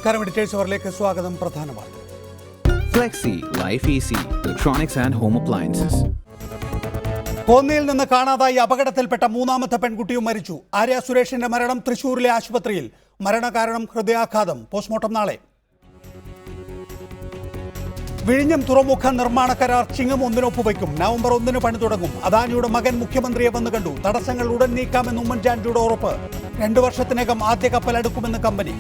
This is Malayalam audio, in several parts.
നമസ്കാരം, എഡിറ്റേഴ്സ് അവറിലേക്ക് സ്വാഗതം. പ്രധാന വാർത്ത. Flexi Life Easy Electronics and Home Appliances. കോന്നിയിൽ നിന്ന് കാണാതായി അപകടത്തിൽപ്പെട്ട മൂന്നാമത്തെ പെൺകുട്ടിയും മരിച്ചു. ആര്യ സുരേഷിന്റെ മരണം തൃശൂരിലെ ആശുപത്രിയിൽ. മരണകാരണം ഹൃദയാഘാതം. പോസ്റ്റ്മോർട്ടം നാളെ. വിഴിഞ്ഞം തുറമുഖ നിർമ്മാണ കരാർ ചിങ്ങം 1 ഒപ്പുവയ്ക്കും. നവംബർ 1 പണി തുടങ്ങും. അദാനിയുടെ മകൻ മുഖ്യമന്ത്രിയെ വന്നു കണ്ടു. തടസ്സങ്ങൾ ഉടൻ നീക്കാമെന്ന് ഉമ്മൻചാണ്ടിയുടെ ഉറപ്പ്. 2 വർഷത്തിനകം ആദ്യ കപ്പൽ അടുക്കുമെന്ന് കമ്പനി.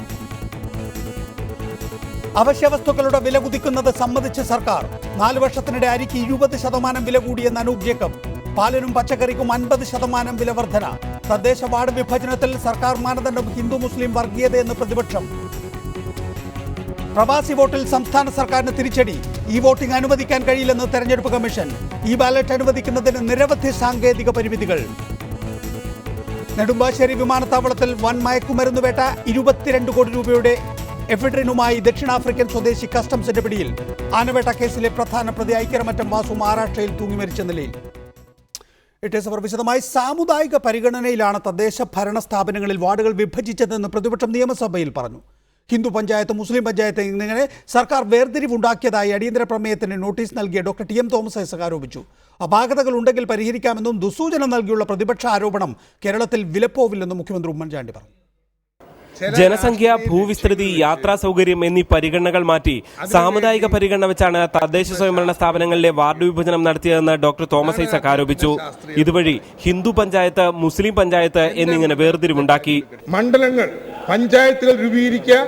അവശ്യവസ്തുക്കളുടെ വില കുതിക്കുന്നത് സമ്മതിച്ച് സർക്കാർ. 4 വർഷത്തിനിടെ അരിക്ക് 20% വില കൂടിയെന്ന് അനൂപ് ജേക്കബ്. പാലിനും പച്ചക്കറിക്കും 50% വില വർധന. തദ്ദേശ വാർഡ് വിഭജനത്തിൽ സർക്കാർ മാനദണ്ഡം ഹിന്ദു മുസ്ലിം വർഗീയതയെന്ന് പ്രതിപക്ഷം. പ്രവാസി വോട്ടിൽ സംസ്ഥാന സർക്കാരിന് തിരിച്ചടി. ഈ വോട്ടിംഗ് അനുവദിക്കാൻ കഴിയില്ലെന്ന് തെരഞ്ഞെടുപ്പ് കമ്മീഷൻ. ഈ ബാലറ്റ് അനുവദിക്കുന്നതിന് നിരവധി സാങ്കേതിക പരിമിതികൾ. നെടുമ്പാശ്ശേരി വിമാനത്താവളത്തിൽ വൻ മയക്കുമരുന്ന് വേട്ട. 22 കോടി രൂപയുടെ എഫിഡ്രിനുമായി ദക്ഷിണാഫ്രിക്കൻ സ്വദേശി കസ്റ്റംസിന്റെ പിടിയിൽ. ആനവേട്ട കേസിലെ പ്രധാന പ്രതി ഐക്യരമറ്റം വാസു മഹാരാഷ്ട്രയിൽ തൂങ്ങി മരിച്ച നിലയിൽ. വിശദമായി സാമുദായിക പരിഗണനയിലാണ് തദ്ദേശ ഭരണ സ്ഥാപനങ്ങളിൽ വാർഡുകൾ വിഭജിച്ചതെന്ന് പ്രതിപക്ഷം നിയമസഭയിൽ പറഞ്ഞു. ഹിന്ദു പഞ്ചായത്ത്, മുസ്ലിം പഞ്ചായത്ത് എന്നിങ്ങനെ സർക്കാർ വേർതിരിവുണ്ടാക്കിയതായി അടിയന്തര പ്രമേയത്തിന് നോട്ടീസ് നൽകിയ doctor T M Thomas Isaac ആരോപിച്ചു. അപാകതകൾ ഉണ്ടെങ്കിൽ പരിഹരിക്കാമെന്നും ദുസ്സൂചന നൽകിയുള്ള പ്രതിപക്ഷ ആരോപണം കേരളത്തിൽ വിലപ്പോവില്ലെന്നും മുഖ്യമന്ത്രി ഉമ്മൻചാണ്ടി പറഞ്ഞു. ജനസംഖ്യ, ഭൂവിസ്തൃതി, യാത്രാ സൗകര്യം എന്നീ പരിഗണനകൾ മാറ്റി സാമുദായിക പരിഗണന വെച്ചാണ് തദ്ദേശ സ്വയംഭരണ സ്ഥാപനങ്ങളിലെ വാർഡ് വിഭജനം നടത്തിയതെന്ന് ഡോക്ടർ തോമസ് ഐസക് ആരോപിച്ചു. ഇതുവഴി ഹിന്ദു പഞ്ചായത്ത്, മുസ്ലിം പഞ്ചായത്ത് എന്നിങ്ങനെ വേർതിരിവുണ്ടാക്കി. മണ്ഡലങ്ങൾ, പഞ്ചായത്തുകൾ രൂപീകരിക്കുക,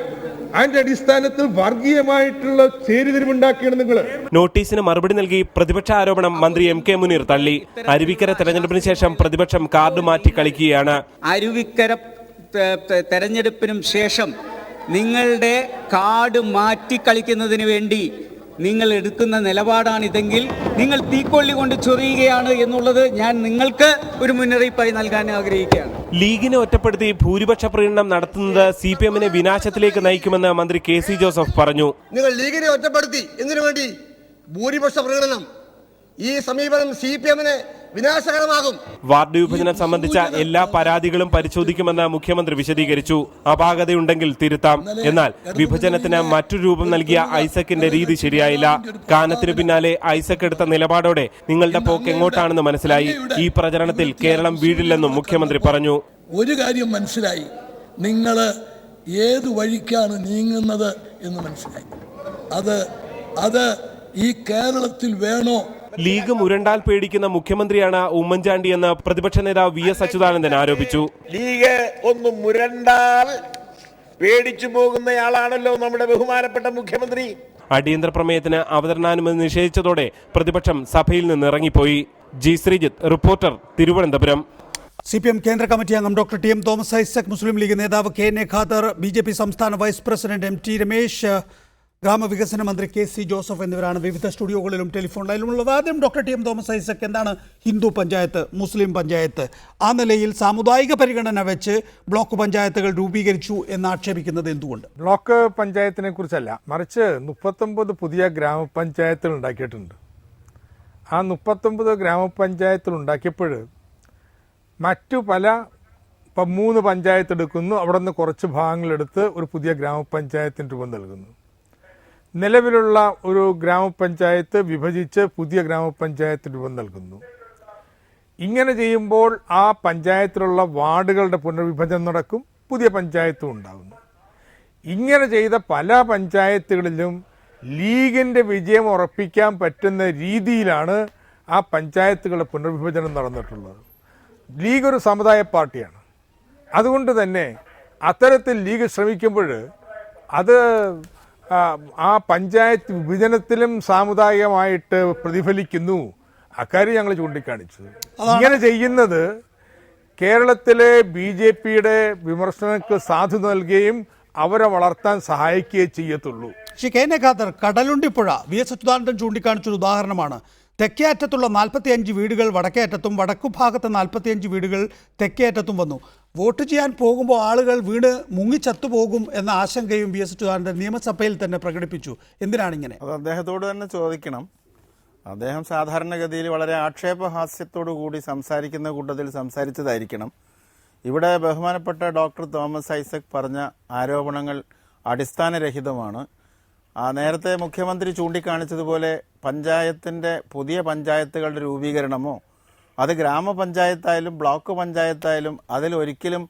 അതിന്റെ അടിസ്ഥാനത്തിൽ വർഗീയമായിട്ടുള്ള ചേരിതിരിവുണ്ടാക്കിയാണ് നിങ്ങൾ. നോട്ടീസിന് മറുപടി നൽകി പ്രതിപക്ഷ ആരോപണം മന്ത്രി എം കെ മുനീർ തള്ളി. അരുവിക്കര തെരഞ്ഞെടുപ്പിന് ശേഷം പ്രതിപക്ഷം കാർഡ് മാറ്റി കളിക്കുകയാണ്. അരുവിക്കര തെരഞ്ഞെടുപ്പിനും ശേഷം നിങ്ങളുടെ കാർഡ് മാറ്റി കളിക്കുന്നതിന് വേണ്ടി നിങ്ങൾ എടുക്കുന്ന നിലപാടാണിതെങ്കിൽ നിങ്ങൾ തീക്കൊള്ളി കൊണ്ട് ചൊറിയുകയാണ് എന്നുള്ളത് ഞാൻ നിങ്ങൾക്ക് ഒരു മുന്നറിയിപ്പായി നൽകാൻ ആഗ്രഹിക്കുകയാണ്. ലീഗിനെ ഒറ്റപ്പെടുത്തി ഭൂരിപക്ഷ പ്രകടനം നടത്തുന്നത് CPM-നെ വിനാശത്തിലേക്ക് നയിക്കുമെന്ന് മന്ത്രി KC ജോസഫ് പറഞ്ഞു. നിങ്ങൾ ലീഗിനെ ഒറ്റപ്പെടുത്തി എന്തിനു വേണ്ടി? ഭൂരിപക്ഷ പ്രകടനം. ഈ സമീപനം CPM-നെ വിനാശകരമാകും. വാർഡ് വിഭജനം സംബന്ധിച്ച എല്ലാ പരാതികളും പരിശോധിക്കുമെന്ന് മുഖ്യമന്ത്രി വിശദീകരിച്ചു. അപാകതയുണ്ടെങ്കിൽ തിരുത്താം. എന്നാൽ വിഭജനത്തിന് മറ്റൊരു രൂപം നൽകിയ ഐസക്കിന്റെ രീതി ശരിയായില്ല. കാനത്തിന് പിന്നാലെ ഐസക് എടുത്ത നിലപാടോടെ നിങ്ങളുടെ പോക്ക് എങ്ങോട്ടാണെന്ന് മനസ്സിലായി. ഈ പ്രചരണത്തിൽ കേരളം വീഴില്ലെന്നും മുഖ്യമന്ത്രി പറഞ്ഞു. ഒരു കാര്യം മനസ്സിലായി, നിങ്ങൾ ഏത് വഴിക്കാണ് നീങ്ങുന്നത് എന്ന് മനസ്സിലായി. അത് ഈ കേരളത്തിൽ വേണോ? ലീഗ് മുരണ്ടാൽ പേടിക്കുന്ന മുഖ്യമന്ത്രിയാണ് ഉമ്മൻചാണ്ടി എന്ന് പ്രതിപക്ഷ നേതാവ് VS അച്യുതാനന്ദൻ ആരോപിച്ചു. ലീഗ് ഒന്ന് മുരണ്ടാൽ പേടിച്ചു പോകുന്നയാളാണല്ലോ നമ്മുടെ ബഹുമാനപ്പെട്ട മുഖ്യമന്ത്രി. അടിയന്തര പ്രമേയത്തിന് അവതരണാനുമതി നിഷേധിച്ചതോടെ പ്രതിപക്ഷം സഭയിൽ നിന്ന് ഇറങ്ങിപ്പോയി. G. Sreejith, reporter, Thiruvananthapuram. CPM കേന്ദ്ര കമ്മിറ്റി അംഗം doctor T M Thomas Isaac, Muslim League നേതാവ് KN ഖാദർ, BJP സംസ്ഥാന വൈസ് പ്രസിഡന്റ് MT രമേശ്, ഗ്രാമവികസന മന്ത്രി KC ജോസഫ് എന്നിവരാണ് വിവിധ സ്റ്റുഡിയോകളിലും ടെലിഫോൺ ലൈനിലുള്ളത്. ആദ്യം doctor T M Thomas Isaac, എന്താണ് ഹിന്ദു പഞ്ചായത്ത്, മുസ്ലിം പഞ്ചായത്ത്? ആ നിലയിൽ സാമുദായിക പരിഗണന വെച്ച് ബ്ലോക്ക് പഞ്ചായത്തുകൾ രൂപീകരിച്ചു എന്ന് ആക്ഷേപിക്കുന്നത് എന്തുകൊണ്ട്? ബ്ലോക്ക് പഞ്ചായത്തിനെ കുറിച്ചല്ല, മറിച്ച് 39 പുതിയ ഗ്രാമപഞ്ചായത്തുകൾ ഉണ്ടാക്കിയിട്ടുണ്ട്. ആ 39 ഗ്രാമപഞ്ചായത്തുകൾ ഉണ്ടാക്കിയപ്പോൾ മറ്റു ഇപ്പം 3 പഞ്ചായത്ത് എടുക്കുന്നു, അവിടെ നിന്ന് കുറച്ച് ഭാഗങ്ങളെടുത്ത് ഒരു പുതിയ ഗ്രാമപഞ്ചായത്തിന് രൂപം നൽകുന്നു. നിലവിലുള്ള ഒരു ഗ്രാമപഞ്ചായത്ത് വിഭജിച്ച് പുതിയ ഗ്രാമപഞ്ചായത്ത് രൂപം നൽകുന്നു. ഇങ്ങനെ ചെയ്യുമ്പോൾ ആ പഞ്ചായത്തിലുള്ള വാർഡുകളുടെ പുനർവിഭജനം നടക്കും, പുതിയ പഞ്ചായത്തും ഉണ്ടാകുന്നു. ഇങ്ങനെ ചെയ്ത പല പഞ്ചായത്തുകളിലും ലീഗിൻ്റെ വിജയം ഉറപ്പിക്കാൻ പറ്റുന്ന രീതിയിലാണ് ആ പഞ്ചായത്തുകളുടെ പുനർവിഭജനം നടന്നിട്ടുള്ളത്. ലീഗ് ഒരു സമുദായ പാർട്ടിയാണ്. അതുകൊണ്ട് തന്നെ അത്തരത്തിൽ ലീഗ് ശ്രമിക്കുമ്പോൾ അത് ആ പഞ്ചായത്ത് വിഭജനത്തിലും സാമുദായികമായിട്ട് പ്രതിഫലിക്കുന്നു. അക്കാര്യം ഞങ്ങൾ ചൂണ്ടിക്കാണിച്ചു. ഇങ്ങനെ ചെയ്യുന്നത് കേരളത്തിലെ BJPയുടെ വിമർശനങ്ങൾക്ക് സാധു നൽകുകയും അവരെ വളർത്താൻ സഹായിക്കുകയും ചെയ്യത്തുള്ളൂ. ശ്രീ KN ഖാദർ, കടലുണ്ടിപ്പുഴ VS അച്യുതാനന്ദൻ ചൂണ്ടിക്കാണിച്ചൊരു ഉദാഹരണമാണ്. തെക്കേ അറ്റത്തുള്ള 45 വീടുകൾ വടക്കേ അറ്റത്തും വടക്കു ഭാഗത്ത് 45 വീടുകൾ തെക്കേ അറ്റത്തും വന്നു. വോട്ട് ചെയ്യാൻ പോകുമ്പോൾ ആളുകൾ വീണ് മുങ്ങിച്ചത്തുപോകും എന്ന ആശങ്കയും VS അച്യുതാനന്ദൻ നിയമസഭയിൽ തന്നെ പ്രകടിപ്പിച്ചു. എന്തിനാണിങ്ങനെ? അത് അദ്ദേഹത്തോട് തന്നെ ചോദിക്കണം. അദ്ദേഹം സാധാരണഗതിയിൽ വളരെ ആക്ഷേപഹാസ്യത്തോടു കൂടി സംസാരിക്കുന്ന കൂട്ടത്തിൽ സംസാരിച്ചതായിരിക്കണം. ഇവിടെ ബഹുമാനപ്പെട്ട ഡോക്ടർ തോമസ് ഐസക് പറഞ്ഞ ആരോപണങ്ങൾ അടിസ്ഥാനരഹിതമാണ്. നേരത്തെ മുഖ്യമന്ത്രി ചൂണ്ടിക്കാണിച്ചതുപോലെ പുതിയ പഞ്ചായത്തുകളുടെ രൂപീകരണമോ അത് ഗ്രാമപഞ്ചായത്തായാലും ബ്ലോക്ക് പഞ്ചായത്തായാലും അതിലൊരിക്കലും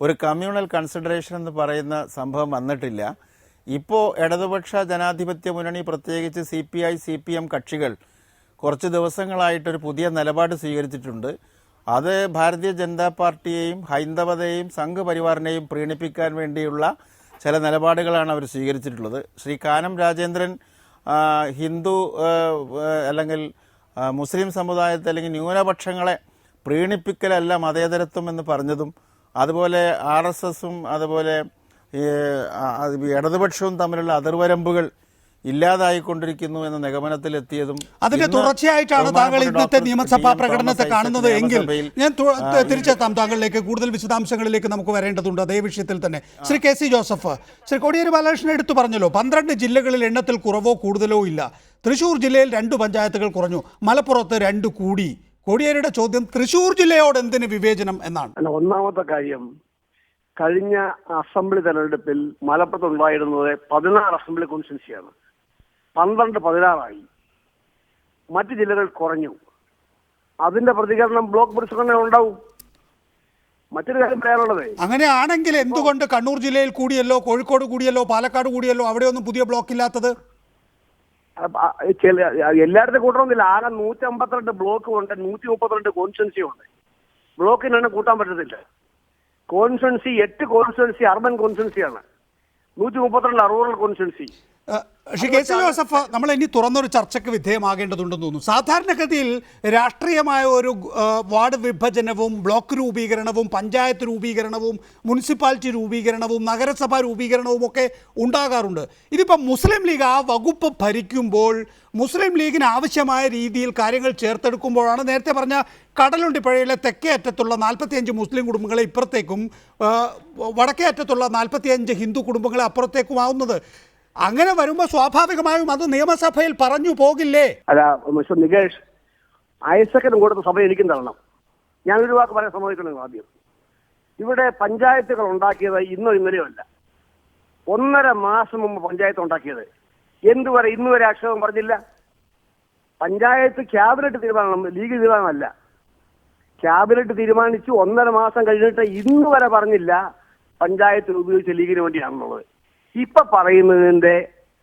ഒരു കമ്മ്യൂണൽ കൺസിഡറേഷൻ എന്ന് പറയുന്ന സംഭവം വന്നിട്ടില്ല. ഇപ്പോൾ ഇടതുപക്ഷ ജനാധിപത്യ മുന്നണി, പ്രത്യേകിച്ച് CPI CPM കക്ഷികൾ കുറച്ച് ദിവസങ്ങളായിട്ടൊരു പുതിയ നിലപാട് സ്വീകരിച്ചിട്ടുണ്ട്. അത് ഭാരതീയ ജനതാ പാർട്ടിയെയും ഹൈന്ദവതയെയും സംഘപരിവാറിനെയും പ്രീണിപ്പിക്കാൻ വേണ്ടിയുള്ള ചില നിലപാടുകളാണ് അവർ സ്വീകരിച്ചിട്ടുള്ളത്. ശ്രീ കാനം രാജേന്ദ്രൻ ഹിന്ദു അല്ലെങ്കിൽ മുസ്ലിം സമുദായത്തെ അല്ലെങ്കിൽ ന്യൂനപക്ഷങ്ങളെ പ്രീണിപ്പിക്കലല്ല മതേതരത്വം എന്ന് പറഞ്ഞതും, അതുപോലെ RSSും അതുപോലെ ഇടതുപക്ഷവും തമ്മിലുള്ള അതിർവരമ്പുകൾ ഇല്ലാതായിക്കൊണ്ടിരിക്കുന്നു എന്ന നിഗമനത്തിലെത്തിയതും അതിന്റെ തുടർച്ചയായിട്ടാണ് താങ്കൾ ഇന്നത്തെ നിയമസഭാ പ്രകടനത്തെ കാണുന്നത് എങ്കിൽ ഞാൻ തിരിച്ചെത്താം താങ്കളിലേക്ക്. കൂടുതൽ വിശദാംശങ്ങളിലേക്ക് നമുക്ക് വരേണ്ടതുണ്ട് അതേ വിഷയത്തിൽ തന്നെ. ശ്രീ KC ജോസഫ്, ശ്രീ കോടിയേരി ബാലകൃഷ്ണൻ എടുത്തു പറഞ്ഞല്ലോ 12 ജില്ലകളിൽ എണ്ണത്തിൽ കുറവോ കൂടുതലോ ഇല്ല. തൃശ്ശൂർ ജില്ലയിൽ 2 പഞ്ചായത്തുകൾ കുറഞ്ഞു, മലപ്പുറത്ത് 2 കൂടി. കോടിയേരിയുടെ ചോദ്യം തൃശ്ശൂർ ജില്ലയോട് എന്തിന് വിവേചനം എന്നാണ്. ഒന്നാമത്തെ കാര്യം, കഴിഞ്ഞ അസംബ്ലി തെരഞ്ഞെടുപ്പിൽ മലപ്പുറത്ത് ഉണ്ടായിരുന്നത് 16 അസംബ്ലി കോൺസ്റ്റിറ്റ്യുവൻസിയാണ്, 12-16 മറ്റു ജില്ലകൾ കുറഞ്ഞു. അതിന്റെ പ്രതികരണം ബ്ലോക്ക് പ്രസിഡന്റ് ഉണ്ടാവും. മറ്റൊരു കാര്യം പറയാനുള്ളത്, അങ്ങനെയാണെങ്കിൽ എന്തുകൊണ്ട് കണ്ണൂർ ജില്ലയിൽ കൂടിയല്ലോ, കോഴിക്കോട് കൂടിയല്ലോ, പാലക്കാട് കൂടിയല്ലോ, അവിടെയൊന്നും പുതിയ ബ്ലോക്ക് ഇല്ലാത്തത്? എല്ലായിടത്തും കൂട്ടണമെന്നില്ല. ആകെ 152 ബ്ലോക്ക് ഉണ്ട്, 132 കോൺസ്റ്റിറ്റ്യുവൻസി ഉണ്ട്. ബ്ലോക്കിനാണ് കൂട്ടാൻ പറ്റത്തില്ല. കോൺസ്റ്റിറ്റ്യുവൻസി 8 കോൺസ്റ്റിറ്റ്യുവൻസി അർബൻ കോൺസ്റ്റിറ്റ്യുവൻസിയാണ്, 132 rural constituency. Shri KC Joseph, നമ്മൾ ഇനി തുറന്നൊരു ചർച്ചയ്ക്ക് വിധേയമാകേണ്ടതുണ്ടെന്ന് തോന്നുന്നു. സാധാരണഗതിയിൽ രാഷ്ട്രീയമായ ഒരു വാർഡ് വിഭജനവും ബ്ലോക്ക് രൂപീകരണവും പഞ്ചായത്ത് രൂപീകരണവും മുനിസിപ്പാലിറ്റി രൂപീകരണവും നഗരസഭാ രൂപീകരണവും ഒക്കെ ഉണ്ടാകാറുണ്ട്. ഇതിപ്പം മുസ്ലിം ലീഗ് ആ വകുപ്പ് ഭരിക്കുമ്പോൾ മുസ്ലിം ലീഗിന് ആവശ്യമായ രീതിയിൽ കാര്യങ്ങൾ ചേർത്തെടുക്കുമ്പോഴാണ് നേരത്തെ പറഞ്ഞ കടലുണ്ടിപ്പുഴയിലെ തെക്കേ അറ്റത്തുള്ള 45 മുസ്ലിം കുടുംബങ്ങളെ ഇപ്പുറത്തേക്കും വടക്കേ അറ്റത്തുള്ള 45 ഹിന്ദു കുടുംബങ്ങളെ അപ്പുറത്തേക്കും ആവുന്നത്. അങ്ങനെ വരുമ്പോൾ സ്വാഭാവികമായും അത് നിയമസഭയിൽ പറഞ്ഞു പോകില്ലേ? അല്ല മിസ്റ്റർ നികേഷ്, ഐസക്കിന് കൊടുത്ത സഭ എനിക്കും തരണം. ഞാനൊരു വാക്ക് പറയാൻ സമ്മതിക്കണം. ആദ്യം, ഇവിടെ പഞ്ചായത്തുകൾ ഉണ്ടാക്കിയത് ഇന്നോ ഇന്നലെയോ അല്ല, 1.5 മാസം മുമ്പ് പഞ്ചായത്ത് ഉണ്ടാക്കിയത്. എന്തുവരെ ഇന്നുവരെ ആക്ഷേപം പറഞ്ഞില്ല. പഞ്ചായത്ത് ക്യാബിനറ്റ് തീരുമാനം, ലീഗ് തീരുമാനമല്ല. ക്യാബിനറ്റ് തീരുമാനിച്ചു 1.5 മാസം കഴിഞ്ഞിട്ട് ഇന്ന് വരെ പറഞ്ഞില്ല പഞ്ചായത്ത് ഉപയോഗിച്ച ലീഗിന് വേണ്ടിയാണെന്നുള്ളത്. ഇപ്പൊ പറയുന്നതിന്റെ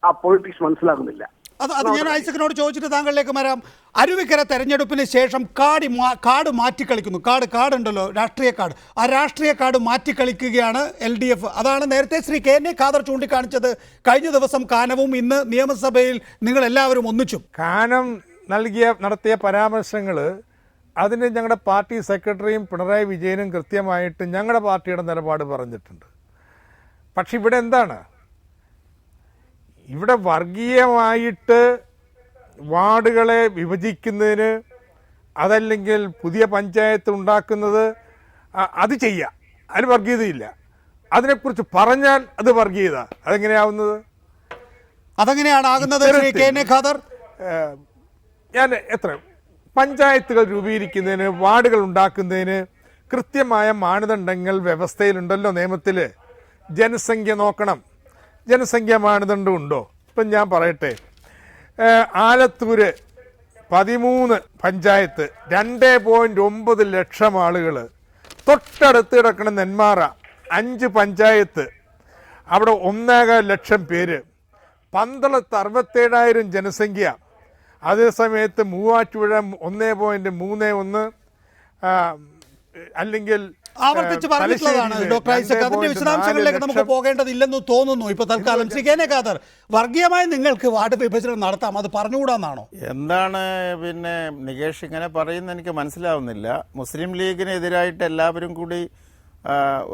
ആ പൊളിറ്റിക്സ് മനസ്സിലാകുന്നില്ല. അത് ഞാൻ ഐസക്കിനോട് ചോദിച്ചിട്ട് താങ്കളിലേക്ക് വരാം. അരുവിക്കര തെരഞ്ഞെടുപ്പിന് ശേഷം കാർഡ് മാറ്റിക്കളിക്കുന്നു. കാർഡ് ഉണ്ടല്ലോ, രാഷ്ട്രീയ കാർഡ്. ആ രാഷ്ട്രീയ കാർഡ് മാറ്റിക്കളിക്കുകയാണ് LDF. അതാണ് നേരത്തെ ശ്രീ KN ഖാദർ ചൂണ്ടിക്കാണിച്ചത്. കഴിഞ്ഞ ദിവസം കാനവും ഇന്ന് നിയമസഭയിൽ നിങ്ങൾ എല്ലാവരും ഒന്നിച്ചു. കാനം നടത്തിയ പരാമർശങ്ങൾ, അതിന് ഞങ്ങളുടെ പാർട്ടി സെക്രട്ടറിയും പിണറായി വിജയനും കൃത്യമായിട്ട് ഞങ്ങളുടെ പാർട്ടിയുടെ നിലപാട് പറഞ്ഞിട്ടുണ്ട്. പക്ഷെ ഇവിടെ എന്താണ്, ഇവിടെ വർഗീയമായിട്ട് വാർഡുകളെ വിഭജിക്കുന്നതിന്, അതല്ലെങ്കിൽ പുതിയ പഞ്ചായത്ത് ഉണ്ടാക്കുന്നത്, അത് ചെയ്യാം, അതിന് വർഗീയതയില്ല. അതിനെക്കുറിച്ച് പറഞ്ഞാൽ അത് വർഗീയത. അതെങ്ങനെയാവുന്നത്? അതെങ്ങനെയാണ് ആകുന്നത് ശ്രീ KN ഖാദർ? ഞാൻ പഞ്ചായത്തുകൾ രൂപീകരിക്കുന്നതിന്, വാർഡുകൾ ഉണ്ടാക്കുന്നതിന് കൃത്യമായ മാനദണ്ഡങ്ങൾ വ്യവസ്ഥയിലുണ്ടല്ലോ, നിയമത്തിൽ. ജനസംഖ്യ നോക്കണം, ജനസംഖ്യാ മാനദണ്ഡം ഉണ്ടോ? ഇപ്പം ഞാൻ പറയട്ടെ, ആലത്തൂര് 13 പഞ്ചായത്ത്, 2.9 ലക്ഷം ആളുകൾ. തൊട്ടടുത്ത് കിടക്കുന്ന നെന്മാറ 5 പഞ്ചായത്ത്, അവിടെ 1.25 ലക്ഷം പേര്. പന്തളത്ത് 67,000 ജനസംഖ്യ. അതേസമയത്ത് മൂവാറ്റുപുഴ 1.31, അല്ലെങ്കിൽ ആവർത്തിച്ച് പറഞ്ഞിട്ടുള്ളതാണ് ഡോക്ടർ ഐസക്. അതിന്റെ വിശദാംശങ്ങളിലേക്ക് നമുക്ക് പോകേണ്ടതില്ലെന്ന് തോന്നുന്നു ഇപ്പൊ തൽക്കാലം. ശ്രീ KN ഖാദർ, വർഗീയമായി നിങ്ങൾക്ക് വാർഡ് വിഭജനം നടത്താം, അത് പറഞ്ഞുകൂടാന്നാണോ? എന്താണ് പിന്നെ നികേഷ് ഇങ്ങനെ പറയുന്നത് എനിക്ക് മനസ്സിലാവുന്നില്ല. മുസ്ലിം ലീഗിനെതിരായിട്ട് എല്ലാവരും കൂടി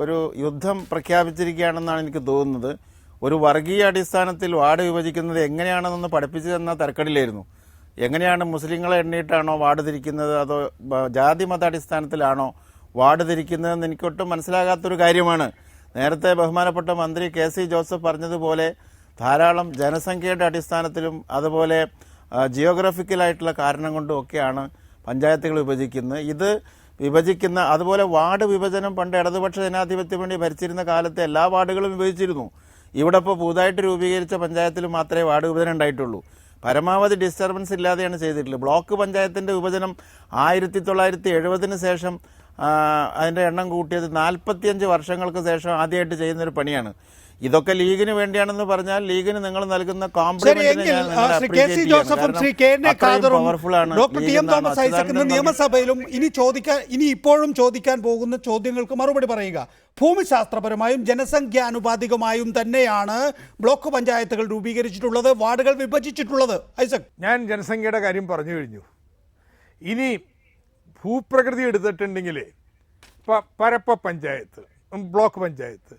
ഒരു യുദ്ധം പ്രഖ്യാപിച്ചിരിക്കുകയാണെന്നാണ് എനിക്ക് തോന്നുന്നത്. ഒരു വർഗീയ അടിസ്ഥാനത്തിൽ വാർഡ് വിഭജിക്കുന്നത് എങ്ങനെയാണെന്നൊന്ന് പഠിപ്പിച്ചു തന്ന തരക്കടിലായിരുന്നു. എങ്ങനെയാണ് മുസ്ലിങ്ങളെ എണ്ണിയിട്ടാണോ വാർഡ് തിരിക്കുന്നത്, അതോ ജാതി മത അടിസ്ഥാനത്തിലാണോ വാർഡ് തിരിക്കുന്നതെന്ന് എനിക്കൊട്ടും മനസ്സിലാകാത്തൊരു കാര്യമാണ്. നേരത്തെ ബഹുമാനപ്പെട്ട മന്ത്രി KC ജോസഫ് പറഞ്ഞതുപോലെ ധാരാളം ജനസംഖ്യയുടെ അടിസ്ഥാനത്തിലും അതുപോലെ ജിയോഗ്രഫിക്കലായിട്ടുള്ള കാരണം കൊണ്ടും ഒക്കെയാണ് പഞ്ചായത്തുകൾ വിഭജിക്കുന്നത്. ഇത് വിഭജിക്കുന്ന, അതുപോലെ വാർഡ് വിഭജനം പണ്ട് ഇടതുപക്ഷ ജനാധിപത്യം വേണ്ടി ഭരിച്ചിരുന്ന കാലത്തെ എല്ലാ വാർഡുകളും വിഭജിച്ചിരുന്നു. ഇവിടെ ഇപ്പോൾ പുതുതായിട്ട് രൂപീകരിച്ച പഞ്ചായത്തിൽ മാത്രമേ വാർഡ് വിഭജനം ഉണ്ടായിട്ടുള്ളൂ. പരമാവധി ഡിസ്റ്റർബൻസ് ഇല്ലാതെയാണ് ചെയ്തിട്ടുള്ളത്. ബ്ലോക്ക് പഞ്ചായത്തിൻ്റെ വിഭജനം 1970 ശേഷം അതിൻ്റെ എണ്ണം കൂട്ടിയത് 45 വർഷങ്ങൾക്ക് ശേഷം ആദ്യമായിട്ട് ചെയ്യുന്നൊരു പണിയാണ്. ഇതൊക്കെ ലീഗിന് വേണ്ടിയാണെന്ന് പറഞ്ഞാൽ ലീഗിന് നിങ്ങൾ നൽകുന്ന നിയമസഭയിലും ഇനി ഇപ്പോഴും ചോദിക്കാൻ പോകുന്ന ചോദ്യങ്ങൾക്ക് മറുപടി പറയുക. ഭൂമിശാസ്ത്രപരമായും ജനസംഖ്യാനുപാതികമായും തന്നെയാണ് ബ്ലോക്ക് പഞ്ചായത്തുകൾ രൂപീകരിച്ചിട്ടുള്ളത്, വാർഡുകൾ വിഭജിച്ചിട്ടുള്ളത്. ഐസക്, ഞാൻ ജനസംഖ്യയുടെ കാര്യം പറഞ്ഞു കഴിഞ്ഞു. ഇനി ഭൂപ്രകൃതി എടുത്തിട്ടുണ്ടെങ്കിൽ പരപ്പ പഞ്ചായത്ത്, ബ്ലോക്ക് പഞ്ചായത്ത്,